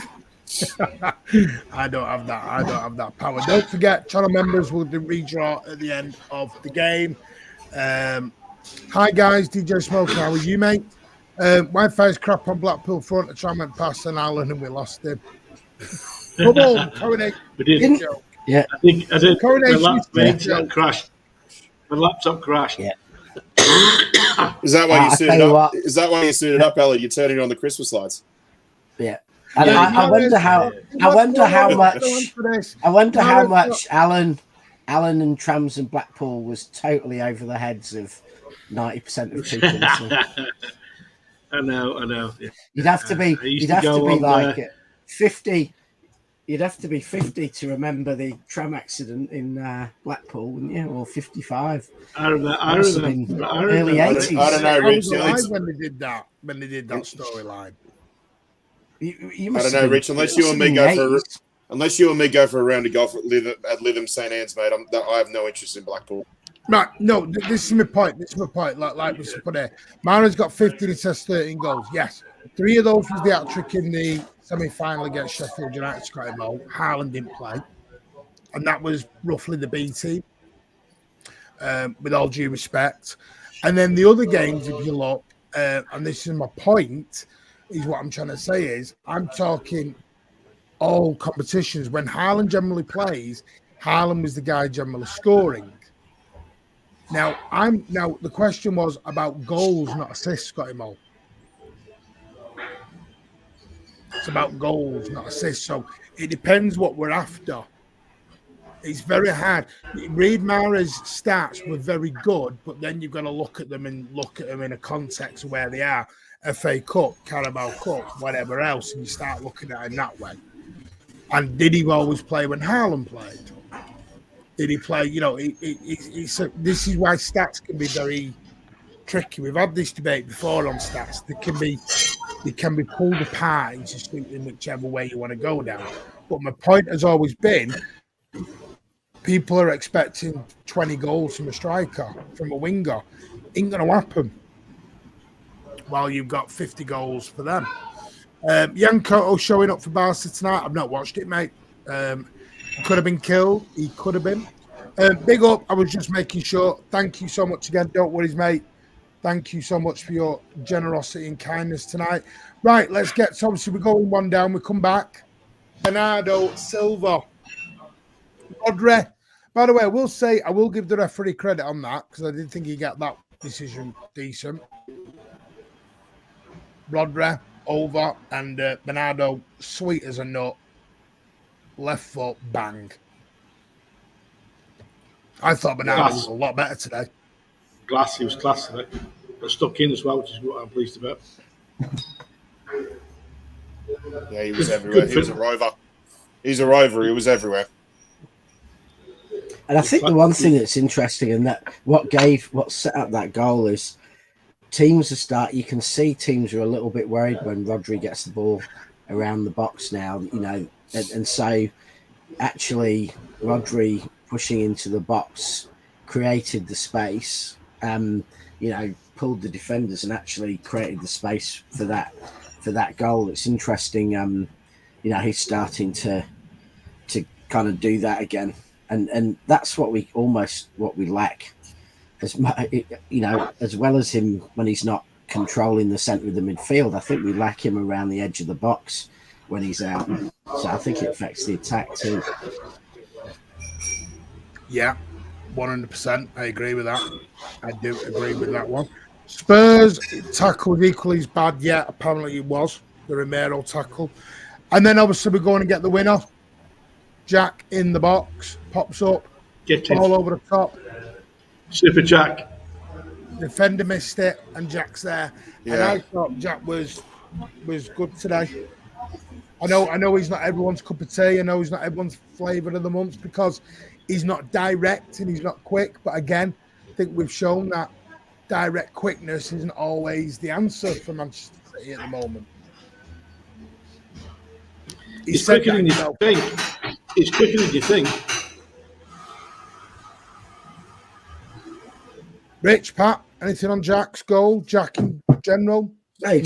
I don't have that. I don't have that power. Don't forget, channel members will redraw at the end of the game. Hi guys, DJ Smoker, how are you, mate? Wi-Fi's crap on Blackpool front. I tried went past an Haaland and we lost him. Come on, coronation. We did. Yeah, I think I did. Coronation My internet crashed. My laptop crashed. Yeah. Is that why you suited up? What? Is that why you suited up, Ellie? You're turning on the Christmas lights. Yeah. And I wonder how much Alan and Trams and Blackpool was totally over the heads of 90% of people. I know. Yeah. You'd have to be like 50. You'd have to be 50 to remember the tram accident in Blackpool, wouldn't you? Or 55. I remember early 80s. I don't know, Rich. When they did that storyline. I don't know, Rich. Unless you and me go for a round of golf at Lytham St Anne's, mate, I have no interest in Blackpool. Right, no, this is my point. Like we put there, Mara's got 15. It says 13 goals. Yes, 3 of those was the hat trick in the semi-final against Sheffield United. Haaland didn't play, and that was roughly the B team. With all due respect, and then the other games, if you look, and this is my point, is what I'm trying to say is I'm talking all competitions. When Haaland generally plays, Haaland was the guy generally scoring. Now the question was about goals, not assists, Scotty Mo. It's about goals, not assists. So it depends what we're after. It's very hard. Reid Mahrez's stats were very good, but then you've got to look at them in a context of where they are. FA Cup, Carabao Cup, whatever else, and you start looking at it that way. And did he always play when Haaland played? Did he play? This is why stats can be very tricky. We've had this debate before on stats. They can be pulled apart in whichever way you want to go down. But my point has always been, people are expecting 20 goals from a striker, from a winger. Ain't going to happen. While you've got 50 goals for them. Jan Koto showing up for Barca tonight. I've not watched it, mate. Could have been killed. He could have been. Big up. I was just making sure. Thank you so much again. Don't worry, mate. Thank you so much for your generosity and kindness tonight. Right, let's get. So obviously, we're going 1 down. We come back. Bernardo Silva. Rodri. By the way, I will give the referee credit on that because I didn't think he got that decision decent. Rodri over and Bernardo sweet as a nut. Left foot bang. I thought Bernardo was a lot better today. He was class today. But stuck in as well, which is what I'm pleased about. Yeah, he was everywhere. He was a rover. He's a rover. He was everywhere. And I think the one thing that's interesting and that what set up that goal is teams you can see teams are a little bit worried when Rodri gets the ball around the box now, and so actually Rodri pushing into the box created the space, pulled the defenders and actually created the space for that goal. It's interesting, he's starting to kind of do that again, and that's what we lack. As well as him when he's not controlling the centre of the midfield, I think we lack him around the edge of the box when he's out. So I think it affects the attack too. Yeah, 100%. I agree with that. I do agree with that one. Spurs tackle equally as bad. Yeah, apparently it was the Romero tackle. And then obviously we're going to get the winner. Jack in the box, pops up, all over the top. Super Jack. Defender missed it, and Jack's there. Yeah. And I thought Jack was good today. I know he's not everyone's cup of tea. I know he's not everyone's flavour of the month because he's not direct and he's not quick. But again, I think we've shown that direct quickness isn't always the answer for Manchester City at the moment. He's quicker than you think. He's quicker than you think. Rich, Pat, anything on Jack's goal? Jack in general? He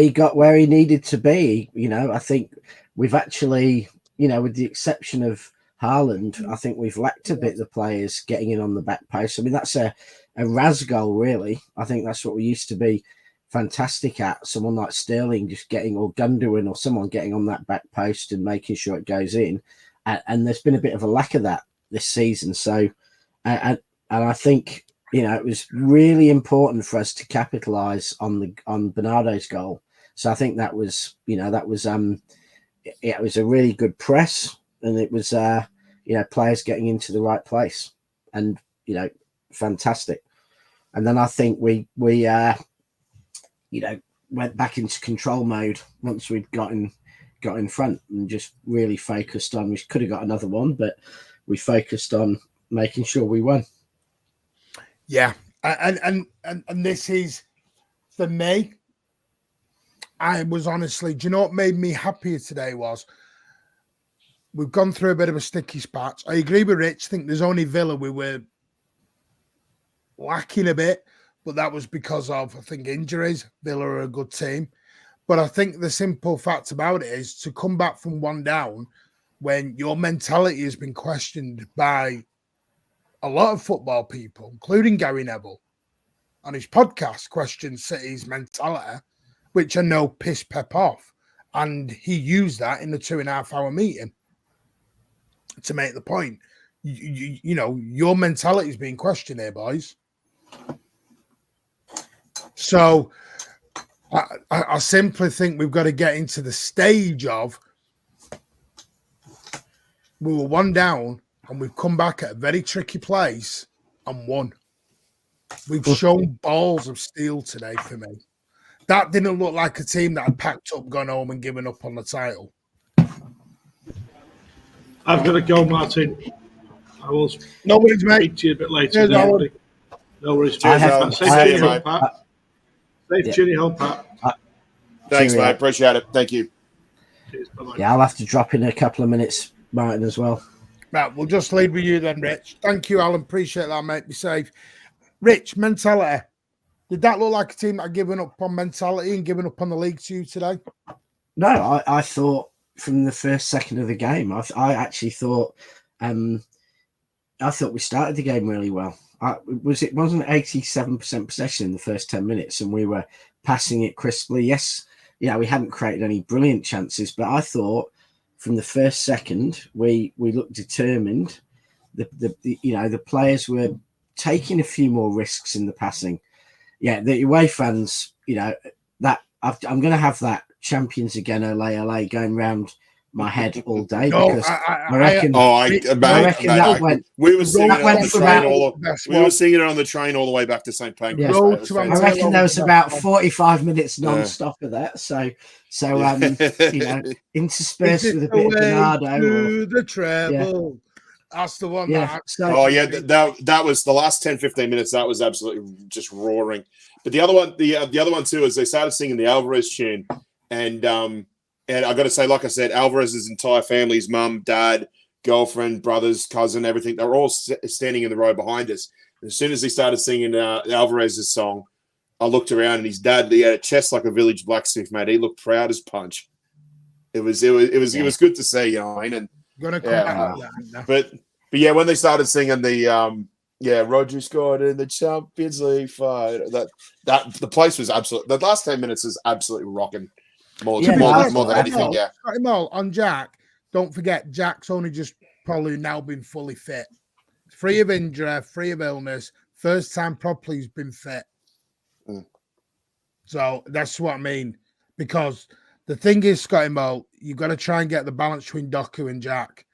got where he needed to be. I think we've actually, with the exception of Haaland, I think we've lacked a bit the players getting in on the back post. I mean, that's a Raz goal, really. I think that's what we used to be fantastic at. Someone like Sterling just getting, or Gundogan or someone getting on that back post and making sure it goes in. And there's been a bit of a lack of that this season. So, and I think, you know, it was really important for us to capitalise on Bernardo's goal. So I think that was, you know, that was it was a really good press, and it was you know, players getting into the right place, and you know, fantastic. And then I think we you know, went back into control mode once we'd got in front, and just really focused on. We could have got another one, but we focused on making sure we won. Yeah, and this is, for me, I was honestly, do you know what made me happier today was we've gone through a bit of a sticky spot. I agree with Rich. I think there's only Villa we were lacking a bit, but that was because of, I think, injuries. Villa are a good team. But I think the simple fact about it is to come back from one down when your mentality has been questioned by a lot of football people, including Gary Neville, on his podcast, questioned City's mentality, which I know pissed Pep off. And he used that in the 2.5-hour meeting to make the point. You know, your mentality is being questioned here, boys. So I simply think we've got to get into the stage of we were one down and we've come back at a very tricky place and won. We've shown balls of steel today for me. That didn't look like a team that had packed up, gone home and given up on the title. I've got to go, Martin. I will no worries, mate. Speak to you a bit later. Cheers, Alan. No worries. Cheers, Alan. Safe journey home, Pat. Safe journey home, Pat. Thanks, mate. Appreciate it. Thank you. Cheers. Bye-bye. Yeah, I'll have to drop in a couple of minutes, Martin, as well. Right, we'll just lead with you then, Rich. Thank you, Alan. Appreciate that, mate. Be safe. Rich, mentality. Did that look like a team that had given up on mentality and given up on the league to you today? No, I thought from the first second of the game, I actually thought I thought we started the game really well. It wasn't 87% possession in the first 10 minutes, and we were passing it crisply. Yes, yeah, we hadn't created any brilliant chances, but I thought from the first second we looked determined. The players were taking a few more risks in the passing. Yeah, the away fans, you know, that I'm going to have that champions again, LA going round my head all day because I reckon. That went. We were singing it on the train. We were singing it on the train all the way back to St. Pancras. Yeah. I reckon there was about 45 minutes non-stop of that. So you know, interspersed with a bit of Bernardo. To the treble. Yeah. That's the one. Yeah. That was the last 10, 15 minutes. That was absolutely just roaring. But the other one too is they started singing the Alvarez tune, and I got to say, like I said, Alvarez's entire family, his mum, dad, girlfriend, brothers, cousin, everything, they were all standing in the row behind us. And as soon as he started singing Alvarez's song, I looked around and his dad, he had a chest like a village blacksmith, mate. He looked proud as punch. It was good to see, you know. And gonna come back but yeah, when they started singing the Roger scored in the Champions League fight, that the place was absolutely. The last 10 minutes is absolutely rocking. More than anything, yeah. On Jack, don't forget, Jack's only just probably now been fully fit. Free of injury, free of illness. First time properly he's been fit. So that's what I mean. Because the thing is, Scotty Mo, you've got to try and get the balance between Doku and Jack.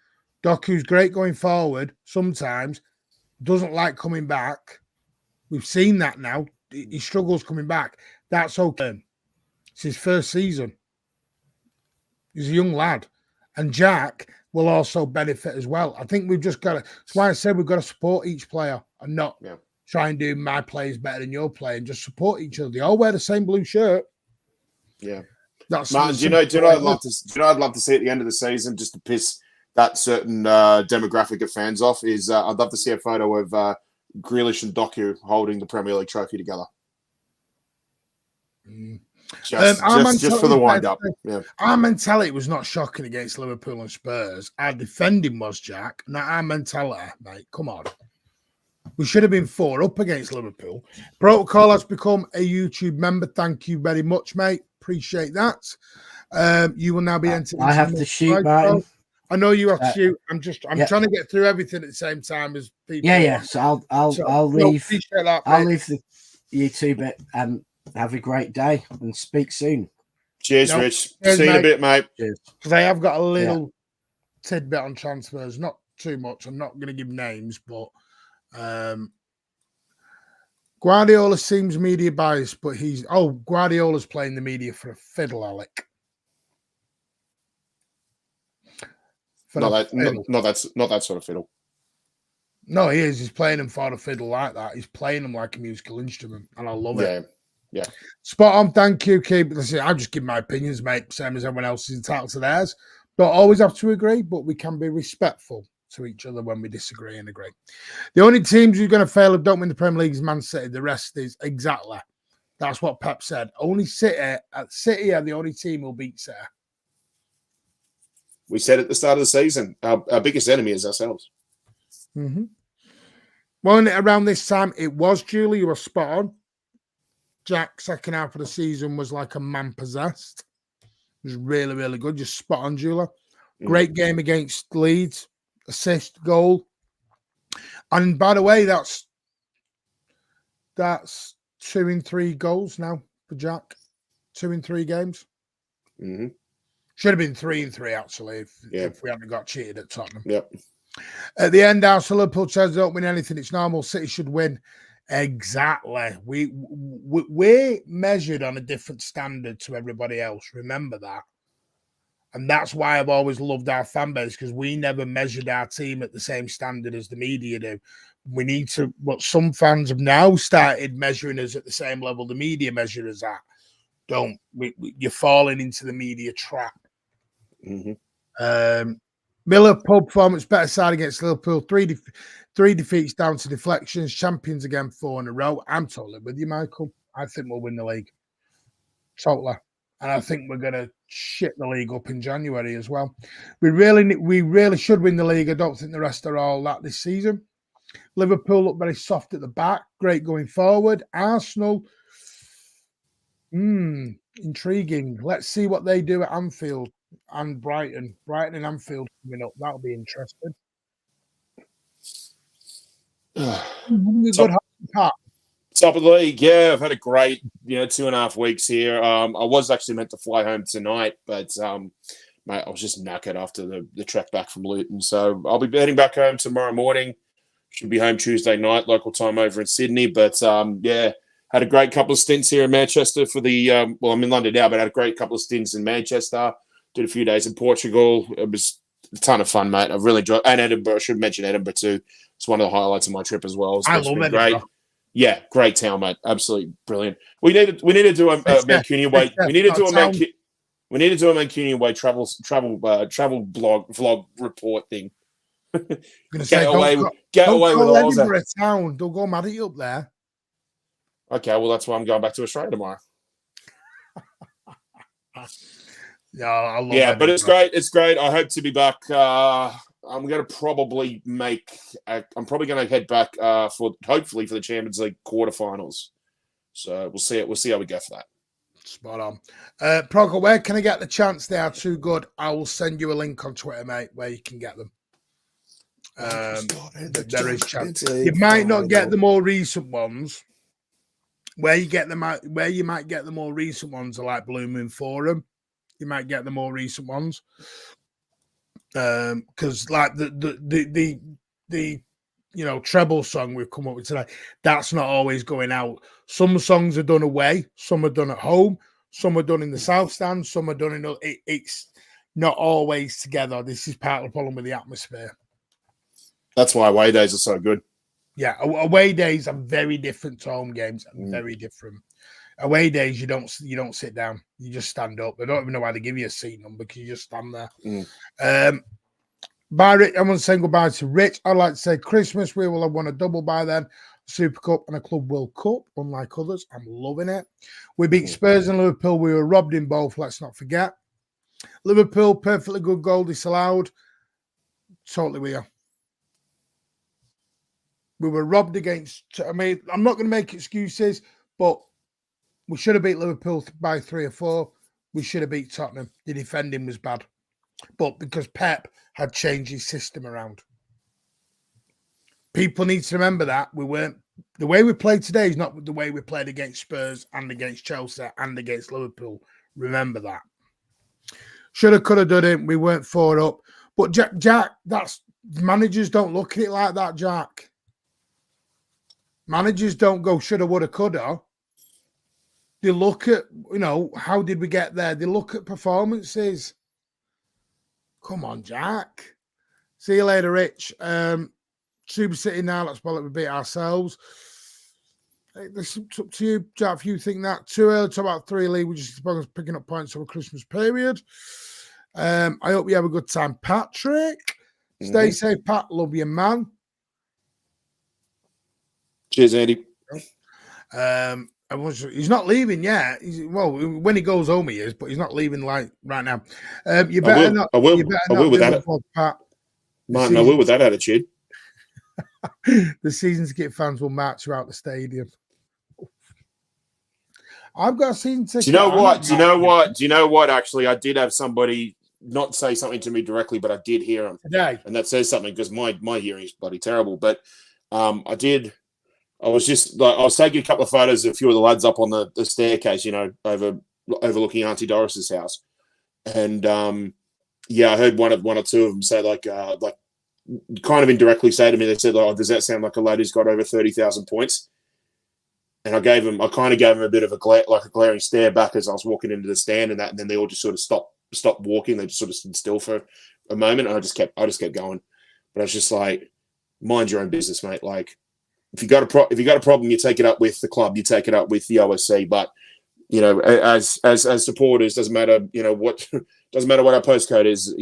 Doku's great going forward sometimes, doesn't like coming back. We've seen that now. He struggles coming back. That's okay. It's his first season. He's a young lad. And Jack will also benefit as well. I think we've just got to, that's why I said we've got to support each player and not try and do my players better than your player and just support each other. They all wear the same blue shirt. Yeah. That's Martin, do you know I'd love to see at the end of the season, just to piss that certain demographic of fans off, is I'd love to see a photo of Grealish and Doku holding the Premier League trophy together. Just for the wind-up. Yeah. Our mentality was not shocking against Liverpool and Spurs. Our defending was, Jack. Not our mentality, mate. Come on. We should have been 4 up against Liverpool. Protocol has become a YouTube member. Thank you very much, mate. Appreciate that. You will now be entered. I have to shoot, Martin. I know you have to shoot. I'm trying to get through everything at the same time as people. Yeah. So I'll leave. That, I'll leave the YouTube bit and have a great day and speak soon. Cheers, Rich. See you in a bit, mate. Cheers. Because I have got a little tidbit on transfers, not too much. I'm not going to give names, but Guardiola seems media biased, but Guardiola's playing the media for a fiddle, Alec. Not that sort of fiddle. No, he is. He's playing them for a fiddle like that. He's playing them like a musical instrument, and I love it. Yeah. Spot on. Thank you, Keep. Listen, I just give my opinions, mate, same as everyone else is entitled to theirs. Don't always have to agree, but we can be respectful to each other when we disagree and agree. The only teams who are going to fail if don't win the Premier League is Man City. The rest is exactly. That's what Pep said. Only City are the only team who'll beat City. We said at the start of the season, our biggest enemy is ourselves. Mm-hmm. Well, around this time, it was Julie. You were spot on. Jack, second half of the season was like a man possessed. It was really, really good. Just spot on, Julie. Great game against Leeds. Assist, goal. And by the way, that's 2 in 3 goals now for Jack. 2 in 3 games. Mm-hmm. Should have been 3 in 3, actually, if we hadn't got cheated at Tottenham. Yep. At the end, our Liverpool says don't win anything. It's normal. City should win. Exactly. We're measured on a different standard to everybody else. Remember that. And that's why I've always loved our fan base, because we never measured our team at the same standard as the media do. We need to, what some fans have now started measuring us at the same level the media measure us at. You're falling into the media trap. Mm-hmm. Liverpool performance better side against Liverpool. 3 defeats down to deflections. Champions again 4 in a row. I'm totally with you, Michael. I think we'll win the league. Totally. And I think we're going to shit the league up in January as well. We really should win the league. I don't think the rest are all that this season. Liverpool look very soft at the back. Great going forward. Arsenal, intriguing. Let's see what they do at Anfield and Brighton. Brighton and Anfield coming up. That'll be interesting. Top of the league, yeah. I've had a great, 2.5 weeks here. I was actually meant to fly home tonight, but mate, I was just knackered after the trek back from Luton. So I'll be heading back home tomorrow morning. Should be home Tuesday night, local time over in Sydney. But had a great couple of stints here in Manchester for the. I'm in London now, but had a great couple of stints in Manchester. Did a few days in Portugal. It was a ton of fun, mate. I really enjoyed. And Edinburgh, I should mention Edinburgh too. It's one of the highlights of my trip as well. I love Edinburgh. Great. Yeah, great town, mate. Absolutely brilliant. We need to do a Mancunian way. We need to do a Mancunian way travel vlog report thing. Get away with Edinburgh a town. Don't go mad at you up there. Okay, well that's why I'm going back to Australia tomorrow. I love Edinburgh. But it's great. It's great. I hope to be back. I'm going to probably I'm probably going to head back hopefully for the Champions League quarterfinals. So we'll see it. We'll see how we go for that. Spot on. Progger, where can I get the chants? They are too good. I will send you a link on Twitter, mate, where you can get them. There is chants. You might not get the more recent ones. Where you might get the more recent ones are like Blue Moon Forum. You might get the more recent ones. Because like the treble song we've come up with today, that's not always going out. Some songs are done away, some are done at home, some are done in the South Stand, some are done in it's not always together. This is part of the problem with the atmosphere. That's why away days are so good. Yeah, away days are very different to home games. Very different. Away days, you don't sit down. You just stand up. They don't even know how to give you a seat number because you just stand there. Bye, Rich. I want to say goodbye to Rich. I'd like to say Christmas. We will have won a double by then. Super Cup and a Club World Cup, unlike others. I'm loving it. We beat Spurs and Liverpool. We were robbed in both. Let's not forget. Liverpool, perfectly good goal disallowed. Totally we are. We were robbed against. I mean, I'm not going to make excuses, but we should have beat Liverpool by 3 or 4. We should have beat Tottenham. The defending was bad, but because Pep had changed his system around. People need to remember that we weren't. The way we played today is not the way we played against Spurs and against Chelsea and against Liverpool. Remember that. Should have, could have done it. We weren't 4 up. But Jack, that's managers don't look at it like that, Jack. Managers don't go shoulda, woulda, coulda. They look at, how did we get there? They look at performances. Come on, Jack. See you later, Rich. Super City now, let's call it, we beat ourselves. This is up to you, Jack, if you think that too early to talk about 3 league, we're just picking up points over Christmas period. I hope you have a good time, Patrick. Stay safe, Pat. Love you, man. Cheers, Andy. He's not leaving yet. When he goes home, he is, but he's not leaving like right now. You better not. I will with that. Pat. Martin, I will with that attitude. The season ticket fans will march you out the stadium. I've got a season ticket. Do you know what? Actually, I did have somebody not say something to me directly, but I did hear him today, and that says something because my hearing is bloody terrible. But I was taking a couple of photos of a few of the lads up on the staircase, overlooking Auntie Doris's house, and I heard one or two of them say like kind of indirectly say to me, they said, "Oh, does that sound like a lad who's got over 30,000 points?" And I kind of gave him a bit of a glaring stare back as I was walking into the stand, and then they all just sort of stopped walking. They just sort of stood still for a moment, and I just kept going. But I was just like, mind your own business, mate. Like, if you got a problem, you take it up with the club, you take it up with the OSC. But as supporters, doesn't matter what our postcode is.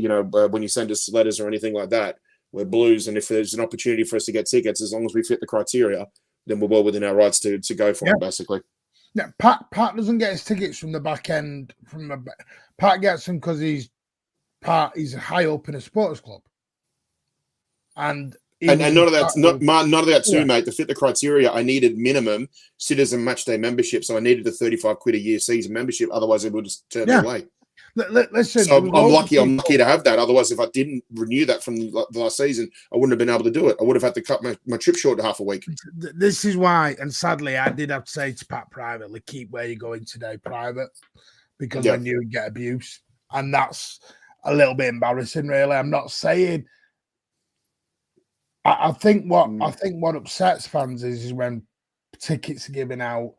When you send us letters or anything like that, we're Blues, and if there's an opportunity for us to get tickets, as long as we fit the criteria, then we're well within our rights to go for it, basically. Yeah, Pat doesn't get his tickets from the back end. Pat gets them because he's high up in a sports club, and none of that too, mate. To fit the criteria, I needed minimum citizen match day membership, so I needed a £35 a year season membership. Otherwise, it would just turn me away. Listen, so I'm lucky to have that. Otherwise, if I didn't renew that from the last season, I wouldn't have been able to do it. I would have had to cut my trip short to half a week. This is why, and sadly, I did have to say to Pat privately, keep where you're going today private, because I knew you'd get abuse. And that's a little bit embarrassing, really. I'm not saying... I think what upsets fans is when tickets are given out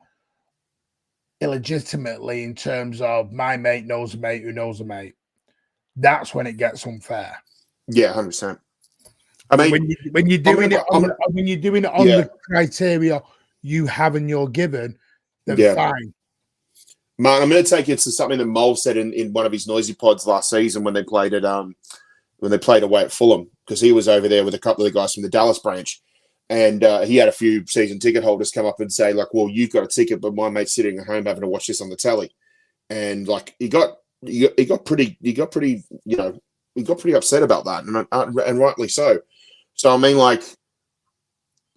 illegitimately in terms of my mate knows a mate who knows a mate. That's when it gets unfair. Yeah, 100%. I mean, when you're doing it on the criteria you have and you're given, then fine. Man, I'm going to take you to something that Mole said in one of his noisy pods last season when they played away at Fulham, because he was over there with a couple of the guys from the Dallas branch. And he had a few season ticket holders come up and say, like, "Well, you've got a ticket, but my mate's sitting at home having to watch this on the telly." And like, he got pretty upset about that, and rightly so. So I mean, like,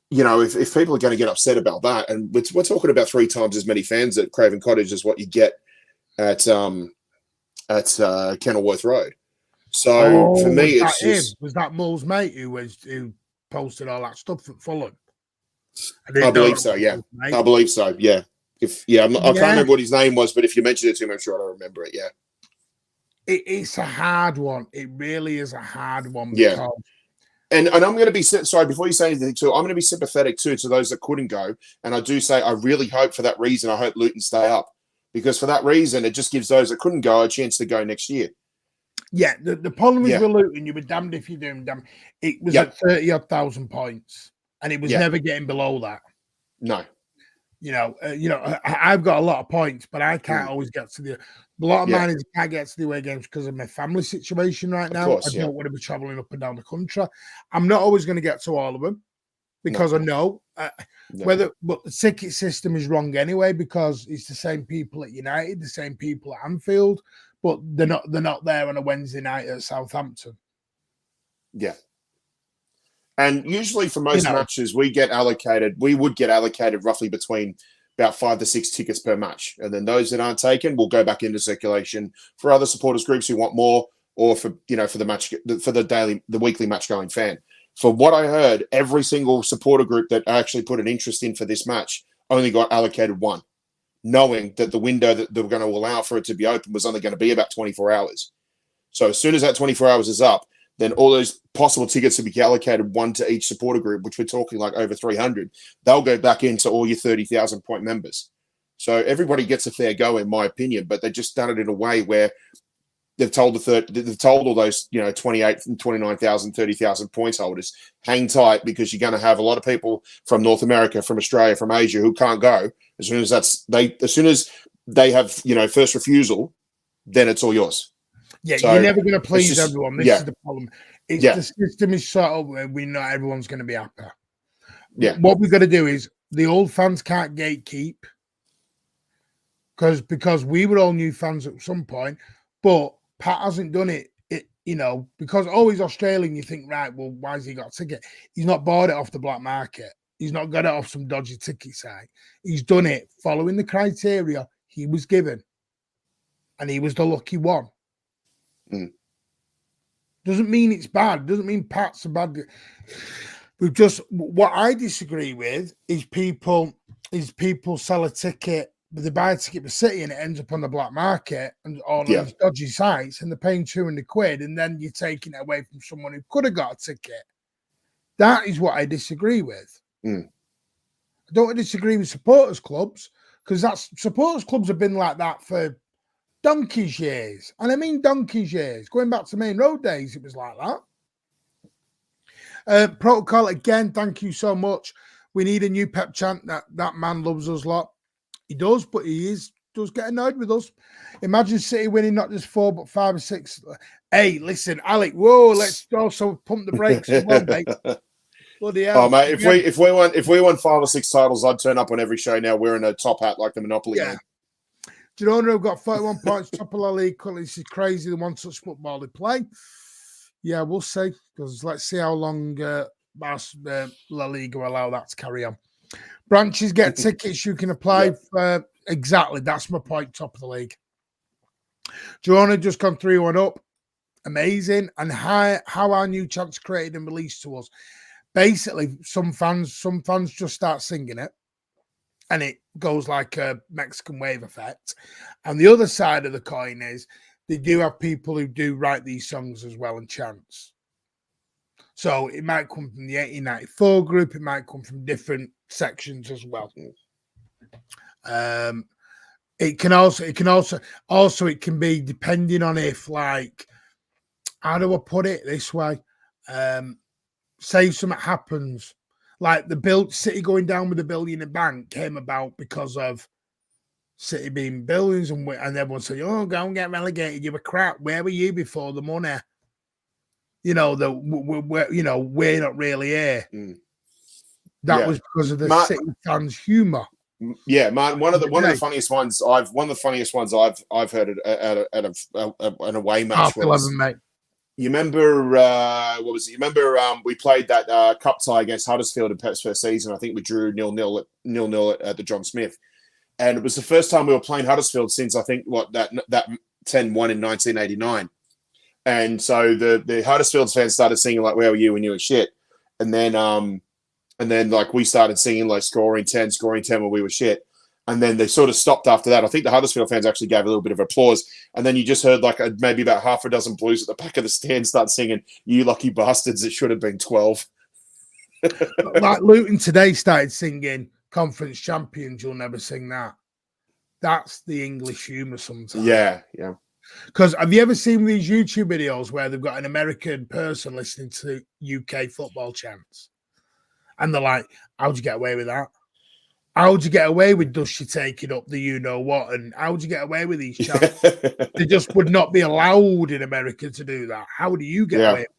if people are going to get upset about that, and we're talking about 3 times as many fans at Craven Cottage as what you get at Kenilworth Road. So for me, was that Mole's mate who posted all that stuff at Fulham? I believe so. Yeah, I believe so. Yeah. I can't remember what his name was, but if you mentioned it to him, I'm sure I'll remember it. Yeah. It's a hard one. It really is a hard one. Yeah. And I'm going to be sorry before you say anything too. I'm going to be sympathetic too to those that couldn't go, and I do say I really hope for that reason. I hope Luton stay up, because for that reason, it just gives those that couldn't go a chance to go next year. Yeah, the problem is with Luton, you were damned if you do, damned. It was at 30,000 points, and it was never getting below that. No, I've got a lot of points, but I can't always get to the. A lot of mine is I can't get to the away games because of my family situation right now. I don't want to be traveling up and down the country. I'm not always going to get to all of them because I know but the ticket system is wrong anyway, because it's the same people at United, the same people at Anfield. But they're not there on a Wednesday night at Southampton. Yeah. And usually for most matches, we would get allocated roughly between about 5 to 6 tickets per match. And then those that aren't taken will go back into circulation for other supporters groups who want more, or for the match, for the weekly match going fan. For what I heard, every single supporter group that actually put an interest in for this match only got allocated one, knowing that the window that they were going to allow for it to be open was only going to be about 24 hours. So as soon as that 24 hours is up, then all those possible tickets to be allocated, one to each supporter group, which we're talking like over 300, they'll go back into all your 30,000 point members. So everybody gets a fair go, in my opinion, but they just done it in a way where they've told all those 28 and 29,000, 30,000 points holders, hang tight, because you're going to have a lot of people from North America, from Australia, from Asia who can't go. As soon as they have first refusal, then it's all yours. Yeah, so you're never going to please everyone. This is the problem. The system is set up where we know everyone's going to be happy. Yeah. What we've got to do is the old fans can't gatekeep, because we were all new fans at some point, but Pat hasn't done it. Because always Australian, you think, right, well, why has he got a ticket? He's not bought it off the black market. He's not got it off some dodgy ticket site. He's done it following the criteria he was given, and he was the lucky one. Doesn't mean it's bad. Doesn't mean Pat's a bad. What I disagree with is people sell a ticket, they buy a ticket for City and it ends up on the black market and on these dodgy sites, and they're paying £200, and then you're taking it away from someone who could have got a ticket. That is what I disagree with. I don't disagree with supporters clubs, because supporters clubs have been like that for donkey's years. And I mean donkey's years. Going back to Main Road days, it was like that. Protocol, again, thank you so much. We need a new pep chant. That man loves us a lot. He does, but does get annoyed with us. Imagine City winning not just 4, but 5 or 6. Hey, listen, Alec, whoa, let's also pump the brakes as well, mate. Bloody hell. Oh, mate, if we won 5 or 6 titles, I'd turn up on every show now wearing a top hat like the Monopoly game. Girona have got 31 points, top of La Liga. This is crazy, the one such football they play. Yeah, we'll see, because let's see how long La Liga will allow that to carry on. Branches get tickets you can apply for. Exactly, that's my point, top of the league. Girona just gone 3-1 up. Amazing. And how our new chants created and released to us. Basically, some fans just start singing it, and it goes like a Mexican wave effect. And the other side of the coin is they do have people who do write these songs as well and chants. So it might come from the 1894 group. It might come from different sections as well. It can be depending on if, like, how do I put it this way? Say something happens. Like the City going down with the billion in bank came about because of City being billions, and everyone said, "Oh, go and get relegated. You were crap. Where were you before the money?" We're not really here. That was because of the City fans' humour. Yeah, man. One of the funniest ones I've heard at an away match was. 11, mate. You remember what was it? You remember we played that cup tie against Huddersfield in Pep's first season. I think we drew 0-0 at the John Smith, and it was the first time we were playing Huddersfield since I think that 10-1 in 1989. And so the Huddersfield fans started singing like, "Where were you when you were shit?" And then like we started singing like scoring 10 when we were shit. And then they sort of stopped after that. I think the Huddersfield fans actually gave a little bit of applause. And then you just heard like maybe about half a dozen Blues at the back of the stand start singing, "You lucky bastards, it should have been 12." Like Luton today started singing "Conference Champions, you'll never sing that." That's the English humour sometimes. Yeah. Because have you ever seen these YouTube videos where they've got an American person listening to UK football chants? And they're like, how'd you get away with that? How'd you get away with "Does she take it up the you-know-what?" And how'd you get away with these chants? They just would not be allowed in America to do that. How do you get away with it?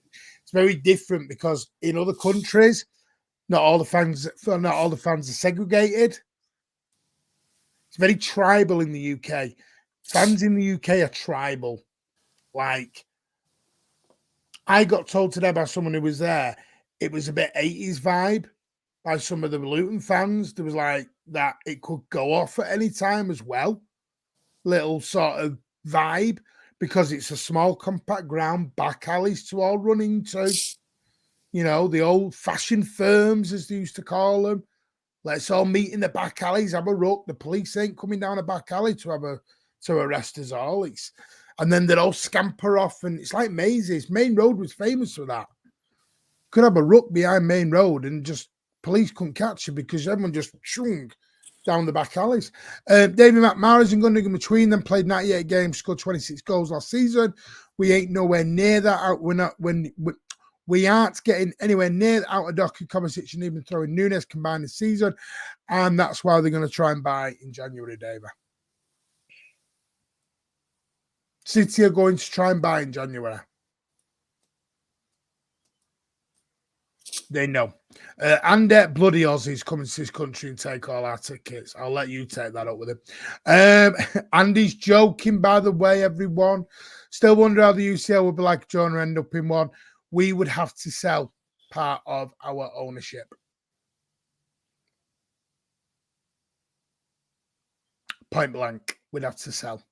It's very different because in other countries, not all the fans are segregated. It's very tribal in the UK. Fans in the UK are tribal. Like, I got told today by someone who was there, it was a bit 80s vibe by some of the Luton fans. There was like that it could go off at any time as well. Little sort of vibe because it's a small, compact ground, back alleys to all run into. You know, the old-fashioned firms, as they used to call them. Let's all meet in the back alleys, have a ruck. The police ain't coming down a back alley to arrest us all. And then they'd all scamper off, and it's like mazes. Main Road was famous for that. Could have a ruck behind Main Road, and just police couldn't catch you because everyone just chung down the back alleys. David McMarras and Gundogan between them played 98 games, scored 26 goals last season. We ain't nowhere near that. We aren't getting anywhere near out of Doku, Kovacic, and even throwing Nunes combined this season. And that's why they're going to try and buy in January, David. City are going to try and buy in January. They know. And bloody Aussies coming to this country and take all our tickets. I'll let you take that up with him. Andy's joking, by the way, everyone. Still wonder how the UCL would be like if Jonah end up in one. We would have to sell part of our ownership. Point blank, we'd have to sell.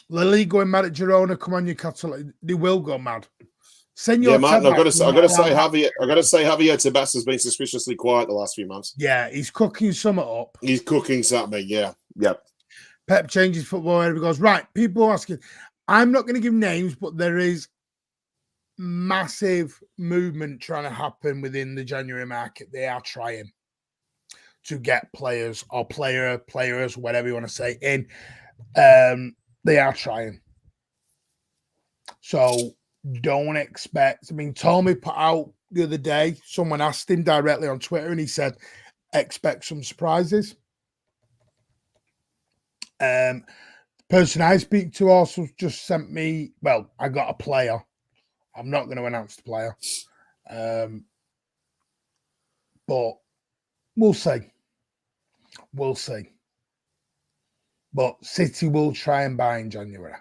Lily going mad at Girona. Come on, Newcastle. They will go mad. Yeah, Martin, I've got to say, Javier Tebas has been suspiciously quiet the last few months. Yeah, he's cooking something up. He's cooking something, yeah. Yep. Pep changes football wherever he goes. Right, people are asking. I'm not going to give names, but there is massive movement trying to happen within the January market. They are trying to get players or players, whatever you want to say, in. They are trying. So don't expect. I mean, Tommy put out the other day, someone asked him directly on Twitter and he said, expect some surprises. Person I speak to also just sent me, well, I got a player. I'm not going to announce the player. But we'll see. We'll see. But City will try and buy in January.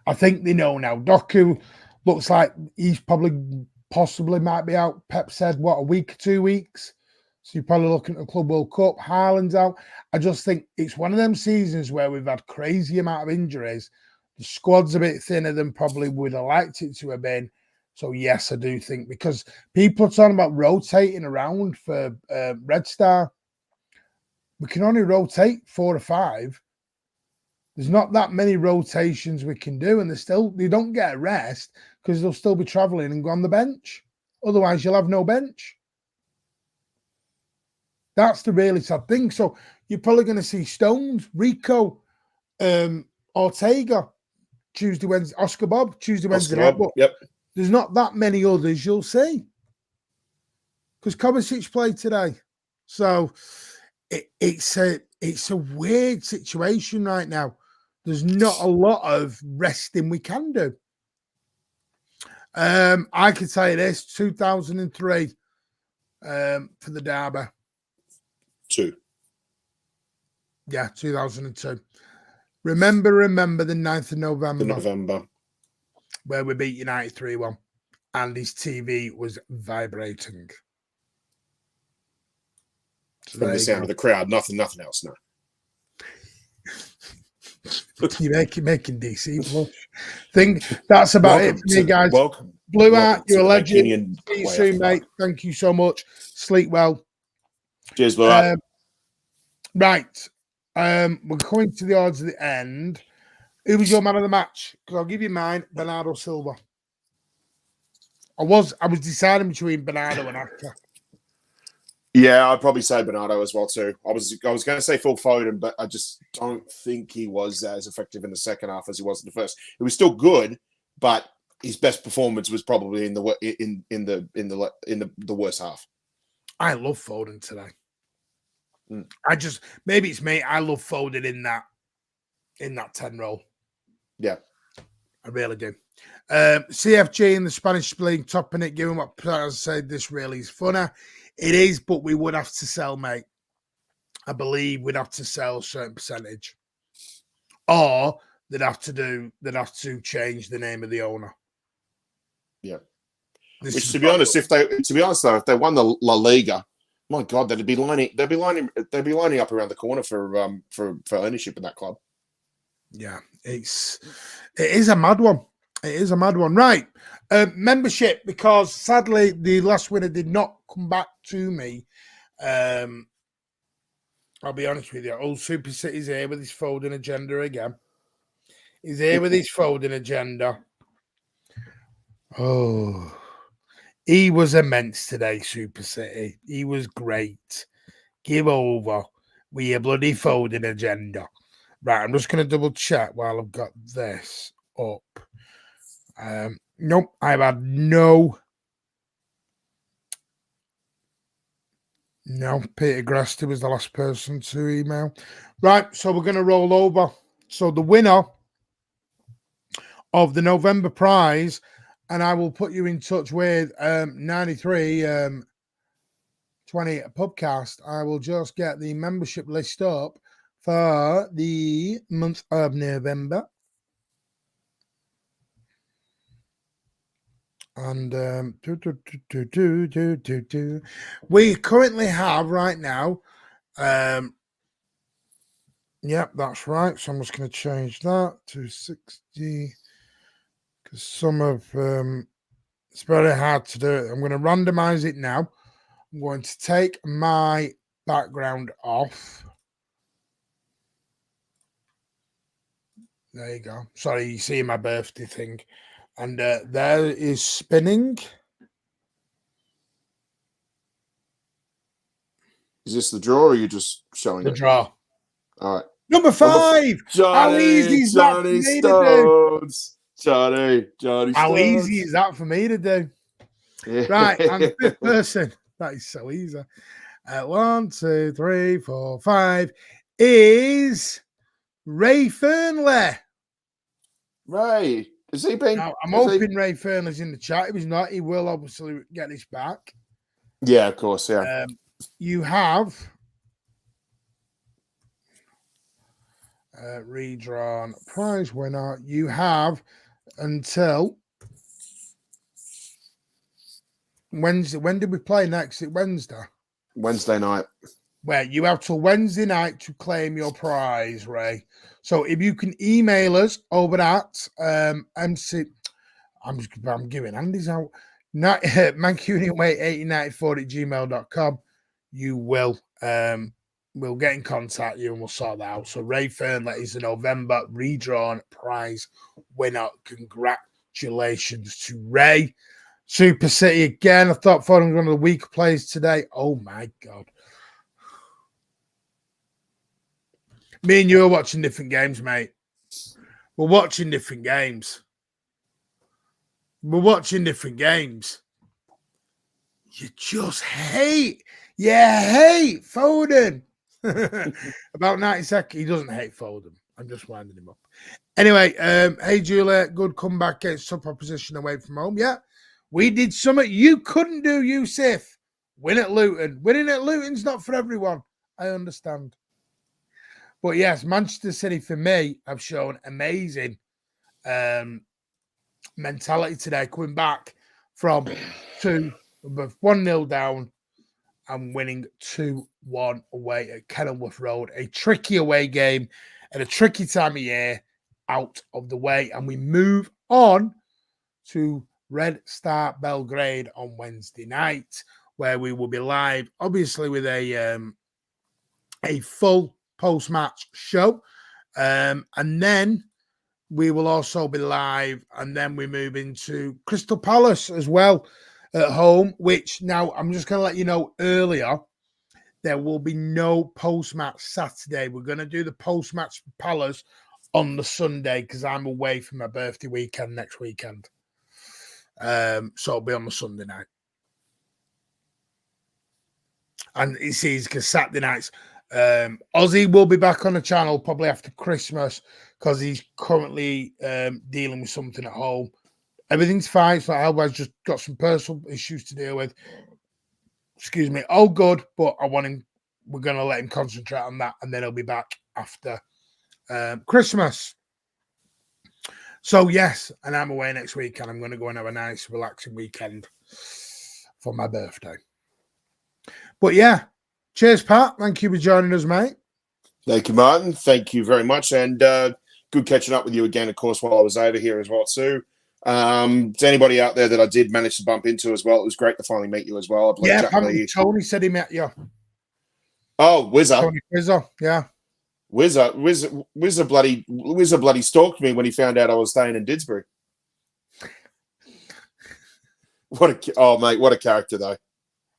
I think they know now. Doku looks like he's possibly might be out. Pep said, what, a week or 2 weeks? So you're probably looking at the Club World Cup. Haaland's out. I just think it's one of them seasons where we've had crazy amount of injuries. The squad's a bit thinner than probably would have liked it to have been. So, yes, I do think, because people are talking about rotating around for Red Star. We can only rotate 4 or 5. There's not that many rotations we can do, and they don't get a rest because they'll still be travelling and go on the bench. Otherwise, you'll have no bench. That's the really sad thing. So you're probably going to see Stones, Rico, Ortega, Tuesday, Wednesday, Oscar Bob, Tuesday, Wednesday night. But yep. There's not that many others you'll see because Kovacic played today. So it's a weird situation right now. There's not a lot of resting we can do. I could tell you this, 2003 for the Derby. 2. Yeah, 2002. Remember the 9th of November. Where we beat United 3-1. And his TV was vibrating. So from the sound of the crowd, nothing else, no. You're making DC blush. Think that's about it for me, guys. Blue Art, you're a legend. See you soon, mate. Thank you so much. Sleep well. Cheers, Blue Art. Right. We're coming to the odds at the end. Who was your man of the match? Because I'll give you mine, Bernardo Silva. I was deciding between Bernardo and Aka. Yeah, I'd probably say Bernardo as well too. I was going to say Phil Foden, but I just don't think he was as effective in the second half as he was in the first. It was still good, but his best performance was probably in the worst half. I love Foden today. Maybe it's me. I love Foden in that 10 role. Yeah, I really do. CFG in the Spanish league topping it, given what I said, this really is funner. It is, but we would have to sell, mate. I believe we'd have to sell a certain percentage. Or they'd have to change the name of the owner. Yeah. This Which, is to be honest, if they won the La Liga, my God, they'd be lining up around the corner for ownership in that club. Yeah, it is a mad one. It is a mad one, right? Membership, because sadly the last winner did not come back to me. I'll be honest with you. Old Super City's here with his Foden agenda again. He's here with his Foden agenda. Oh, he was immense today, Super City. He was great. Give over with your bloody Foden agenda. Right, I'm just going to double check while I've got this up. Nope, I've had no. No, Peter Grasti was the last person to email. Right, so we're going to roll over. So the winner of the November prize, and I will put you in touch with 93 20 Pubcast. I will just get the membership list up for the month of November. And we currently have right now, yep, that's right. So I'm just going to change that to 60 because some of it's very hard to do it. I'm going to randomize it now. I'm going to take my background off. There you go. Sorry, you see my birthday thing. And there is spinning. Is this the draw, or are you just showing The it? draw. All right. Number 5. How easy is that for me to do? Johnny How Stones. easy is that for me to do? Yeah. Right, and the fifth person. That is so easy. 1, 2, 3, 4, 5 is Ray Fernley. Ray. Has he been? Now, I'm hoping Ray Fernley's in the chat. If he's not, he will obviously get this back. Yeah, of course. Yeah. You have redrawn prize winner. You have until Wednesday. When did we play next? It Wednesday. Wednesday night. Well, you have till Wednesday night to claim your prize, Ray. So if you can email us over at MC, I'm giving Andy's out. Mancunian8094@gmail.com. You will we'll get in contact with you and we'll sort that out. So Ray Fernley is the November redrawn prize winner. Congratulations to Ray. Super City again. I thought Foden was one of the weaker players today. Oh my God. Me and you are watching different games, mate. We're watching different games. You just hate. Hate Foden. About 90 seconds. He doesn't hate Foden. I'm just winding him up. Anyway, hey, Julia. Good comeback against top opposition away from home. Yeah, we did something you couldn't do, Yusuf. Win at Luton. Winning at Luton's not for everyone. I understand. But yes, Manchester City, for me, have shown amazing mentality today, coming back from 1-0 down and winning 2-1 away at Kenilworth Road. A tricky away game at a tricky time of year out of the way. And we move on to Red Star Belgrade on Wednesday night, where we will be live, obviously, with a full post-match show. And then we will also be live, and then we move into Crystal Palace as well at home, which now I'm just going to let you know earlier, there will be no post-match Saturday. We're going to do the post-match for Palace on the Sunday because I'm away for my birthday weekend next weekend. So it'll be on the Sunday night. And it's easy because Saturday nights, Ozzy will be back on the channel probably after Christmas because he's currently dealing with something at home. Everything's fine. So Alba's just got some personal issues to deal with. Excuse me. All good, but we're going to let him concentrate on that, and then he'll be back after Christmas. So, yes, and I'm away next week, and I'm going to go and have a nice, relaxing weekend for my birthday. But, yeah, cheers, Pat. Thank you for joining us, mate. Thank you, Martin. Thank you very much. And good catching up with you again, of course, while I was over here as well, too. To anybody out there that I did manage to bump into as well, it was great to finally meet you as well. I believe Tony said he met you. Oh, Wizard. Tony Wizard, yeah. Wizard bloody stalked me when he found out I was staying in Didsbury. What a character, though.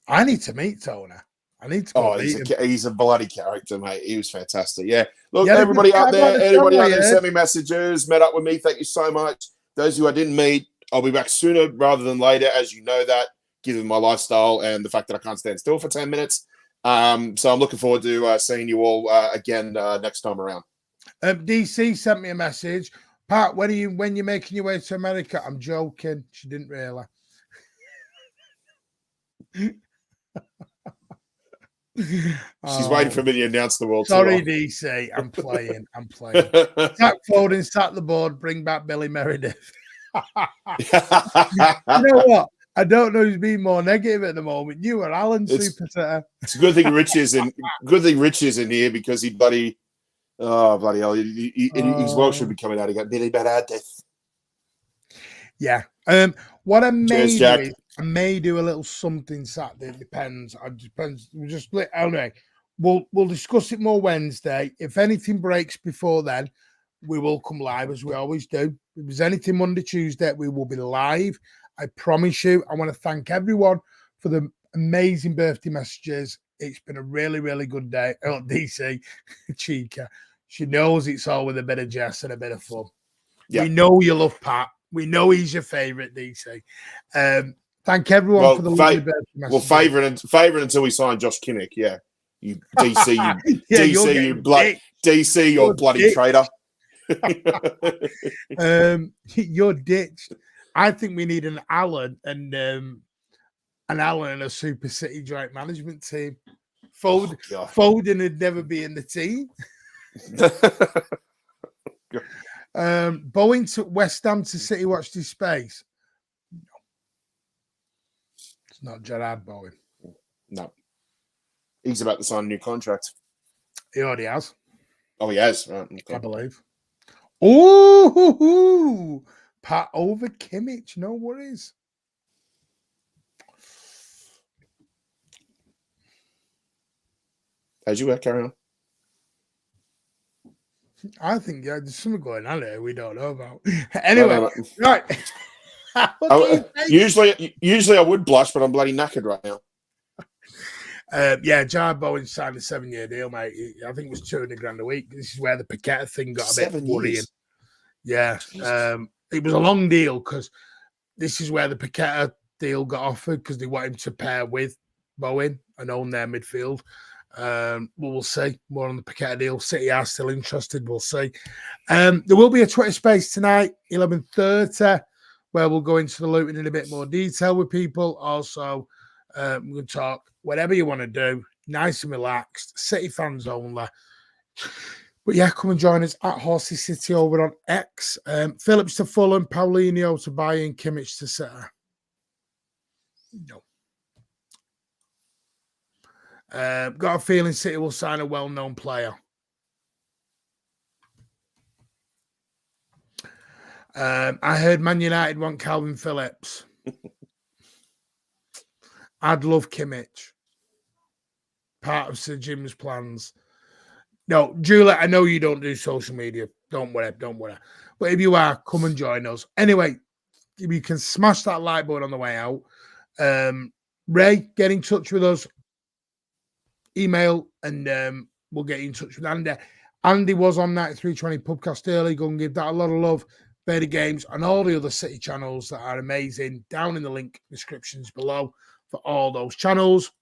I need to meet Tony. I need to go meet him. He's a bloody character, mate. He was fantastic. Yeah. Look, everybody out there sent me messages, met up with me. Thank you so much. Those who I didn't meet, I'll be back sooner rather than later, as you know that, given my lifestyle and the fact that I can't stand still for 10 minutes. So I'm looking forward to seeing you all again next time around. DC sent me a message. Pat, when you're making your way to America? I'm joking. She didn't realise. She's waiting for me to announce the world. Sorry, DC. I'm playing. Sack Foden, sack the board, bring back Billy Meredith. You know what? I don't know who's being more negative at the moment. You or Alan, super setter. It's a good thing Rich is in. Good thing Rich is in here because he bloody hell, his Welsh should be coming out again. Billy Meredith. Yeah. What I may do is I may do a little something Saturday. It depends. Anyway, we'll discuss it more Wednesday. If anything breaks before then, we will come live as we always do. If there's anything Monday, Tuesday, we will be live. I promise you. I want to thank everyone for the amazing birthday messages. It's been a really, really good day. Oh, DC, Chica. She knows it's all with a bit of jest and a bit of fun. Yeah. We know you love Pat. We know he's your favourite, DC. Thank everyone for the lovely birthday messages. Well, favourite until we sign Josh Kinnock. Yeah, you DC, you yeah, DC, you DC, you're bloody ditched. Traitor. You're ditched. I think we need an Alan and a Super City joint management team. Foden would never be in the team. Bowen to West Ham to City watched his space. No. It's not Gerard Bowen. No. He's about to sign a new contract. He already has. Oh, he has? Right, okay. I believe. Oh, Pat over Kimmich. No worries. As you were, carry on. I think there's something going on there we don't know about. Anyway, right. Usually I would blush, but I'm bloody knackered right now. Gerard Bowen signed a 7-year deal, mate. I think it was $200,000 a week. This is where the Paqueta thing got a bit worrying. Yeah, it was a long deal because this is where the Paqueta deal got offered because they want him to pair with Bowen and own their midfield. We'll see more on the Paqueta deal. City are still interested. We'll see. There will be a Twitter space tonight, 11:30, where we'll go into the Luton in a bit more detail with people. Also, we're going to talk whatever you want to do, nice and relaxed, City fans only. But yeah, come and join us at Horsey City over on X. Phillips to Fulham, Paulinho to Bayern, Kimmich to City. No. Got a feeling City will sign a well-known player. I heard Man United want Calvin Phillips. I'd love Kimmich. Part of Sir Jim's plans. No, Julia, I know you don't do social media. Don't worry. But if you are, come and join us. Anyway, if you can smash that like button on the way out. Ray, get in touch with us. Email and we'll get you in touch with Andy. Andy was on 9320 Pubcast early. Go and give that a lot of love. Better Games and all the other City channels that are amazing. Down in the link descriptions below for all those channels.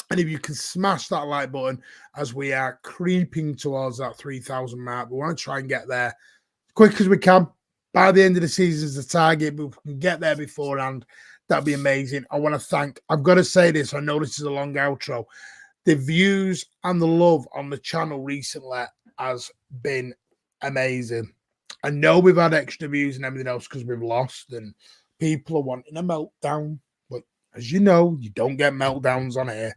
And if you can smash that like button as we are creeping towards that 3,000 mark, we want to try and get there as quick as we can. By the end of the season is the target, but if we can get there beforehand, that'd be amazing. I want to thank, I've got to say this, I know this is a long outro. The views and the love on the channel recently has been amazing. I know we've had extra views and everything else because we've lost and people are wanting a meltdown. But as you know, you don't get meltdowns on here.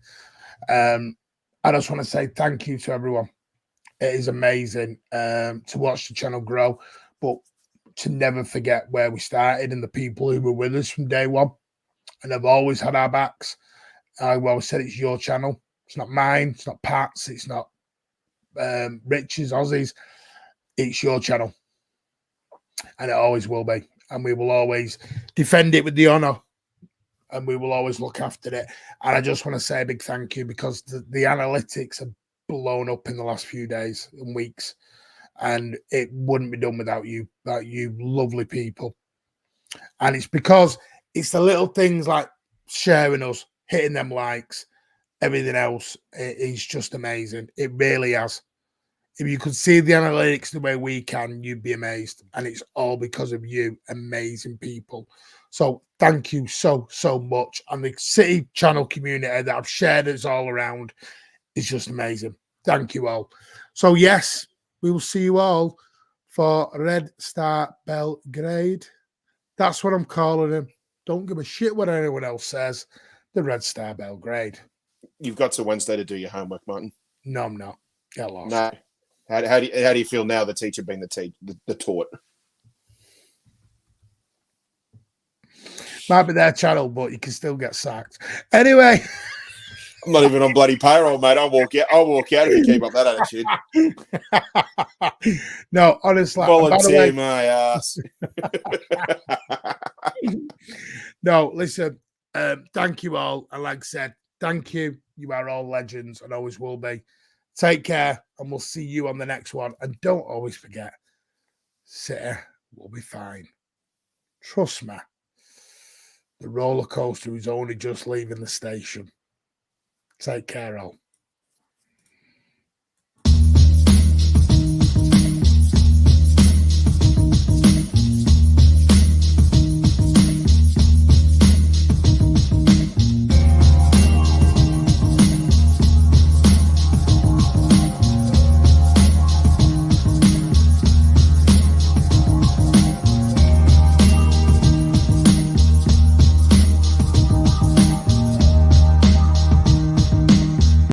I just want to say thank you to everyone. It is amazing to watch the channel grow, but to never forget where we started and the people who were with us from day one and have always had our backs. I always said it's your channel. It's not mine. It's not Pat's. It's not Rich's, Ozzy's. It's your channel. And it always will be. And we will always defend it with the honour. And we will always look after it. And I just want to say a big thank you because the analytics have blown up in the last few days and weeks. And it wouldn't be done without you lovely people. And it's because it's the little things like sharing us, hitting them likes, everything else. It is just amazing. It really has. If you could see the analytics the way we can, you'd be amazed. And it's all because of you, amazing people. So thank you so much. And the City channel community that I've shared us all around is just amazing. Thank you all. So yes, we will see you all for Red Star Belgrade. That's what I'm calling him. Don't give a shit what anyone else says. The Red Star Belgrade. You've got to Wednesday to do your homework, Martin. No, I'm not. Get lost. No. How do you feel now? The teacher being the taught. Might be their channel, but you can still get sacked. Anyway. I'm not even on bloody payroll, mate. I'll walk out if you keep up that attitude. No, honestly. Volunteer my ass. No, listen. Thank you all. And like I said, thank you. You are all legends and always will be. Take care, and we'll see you on the next one. And don't always forget, City will be fine. Trust me. The roller coaster is only just leaving the station. Take care, all.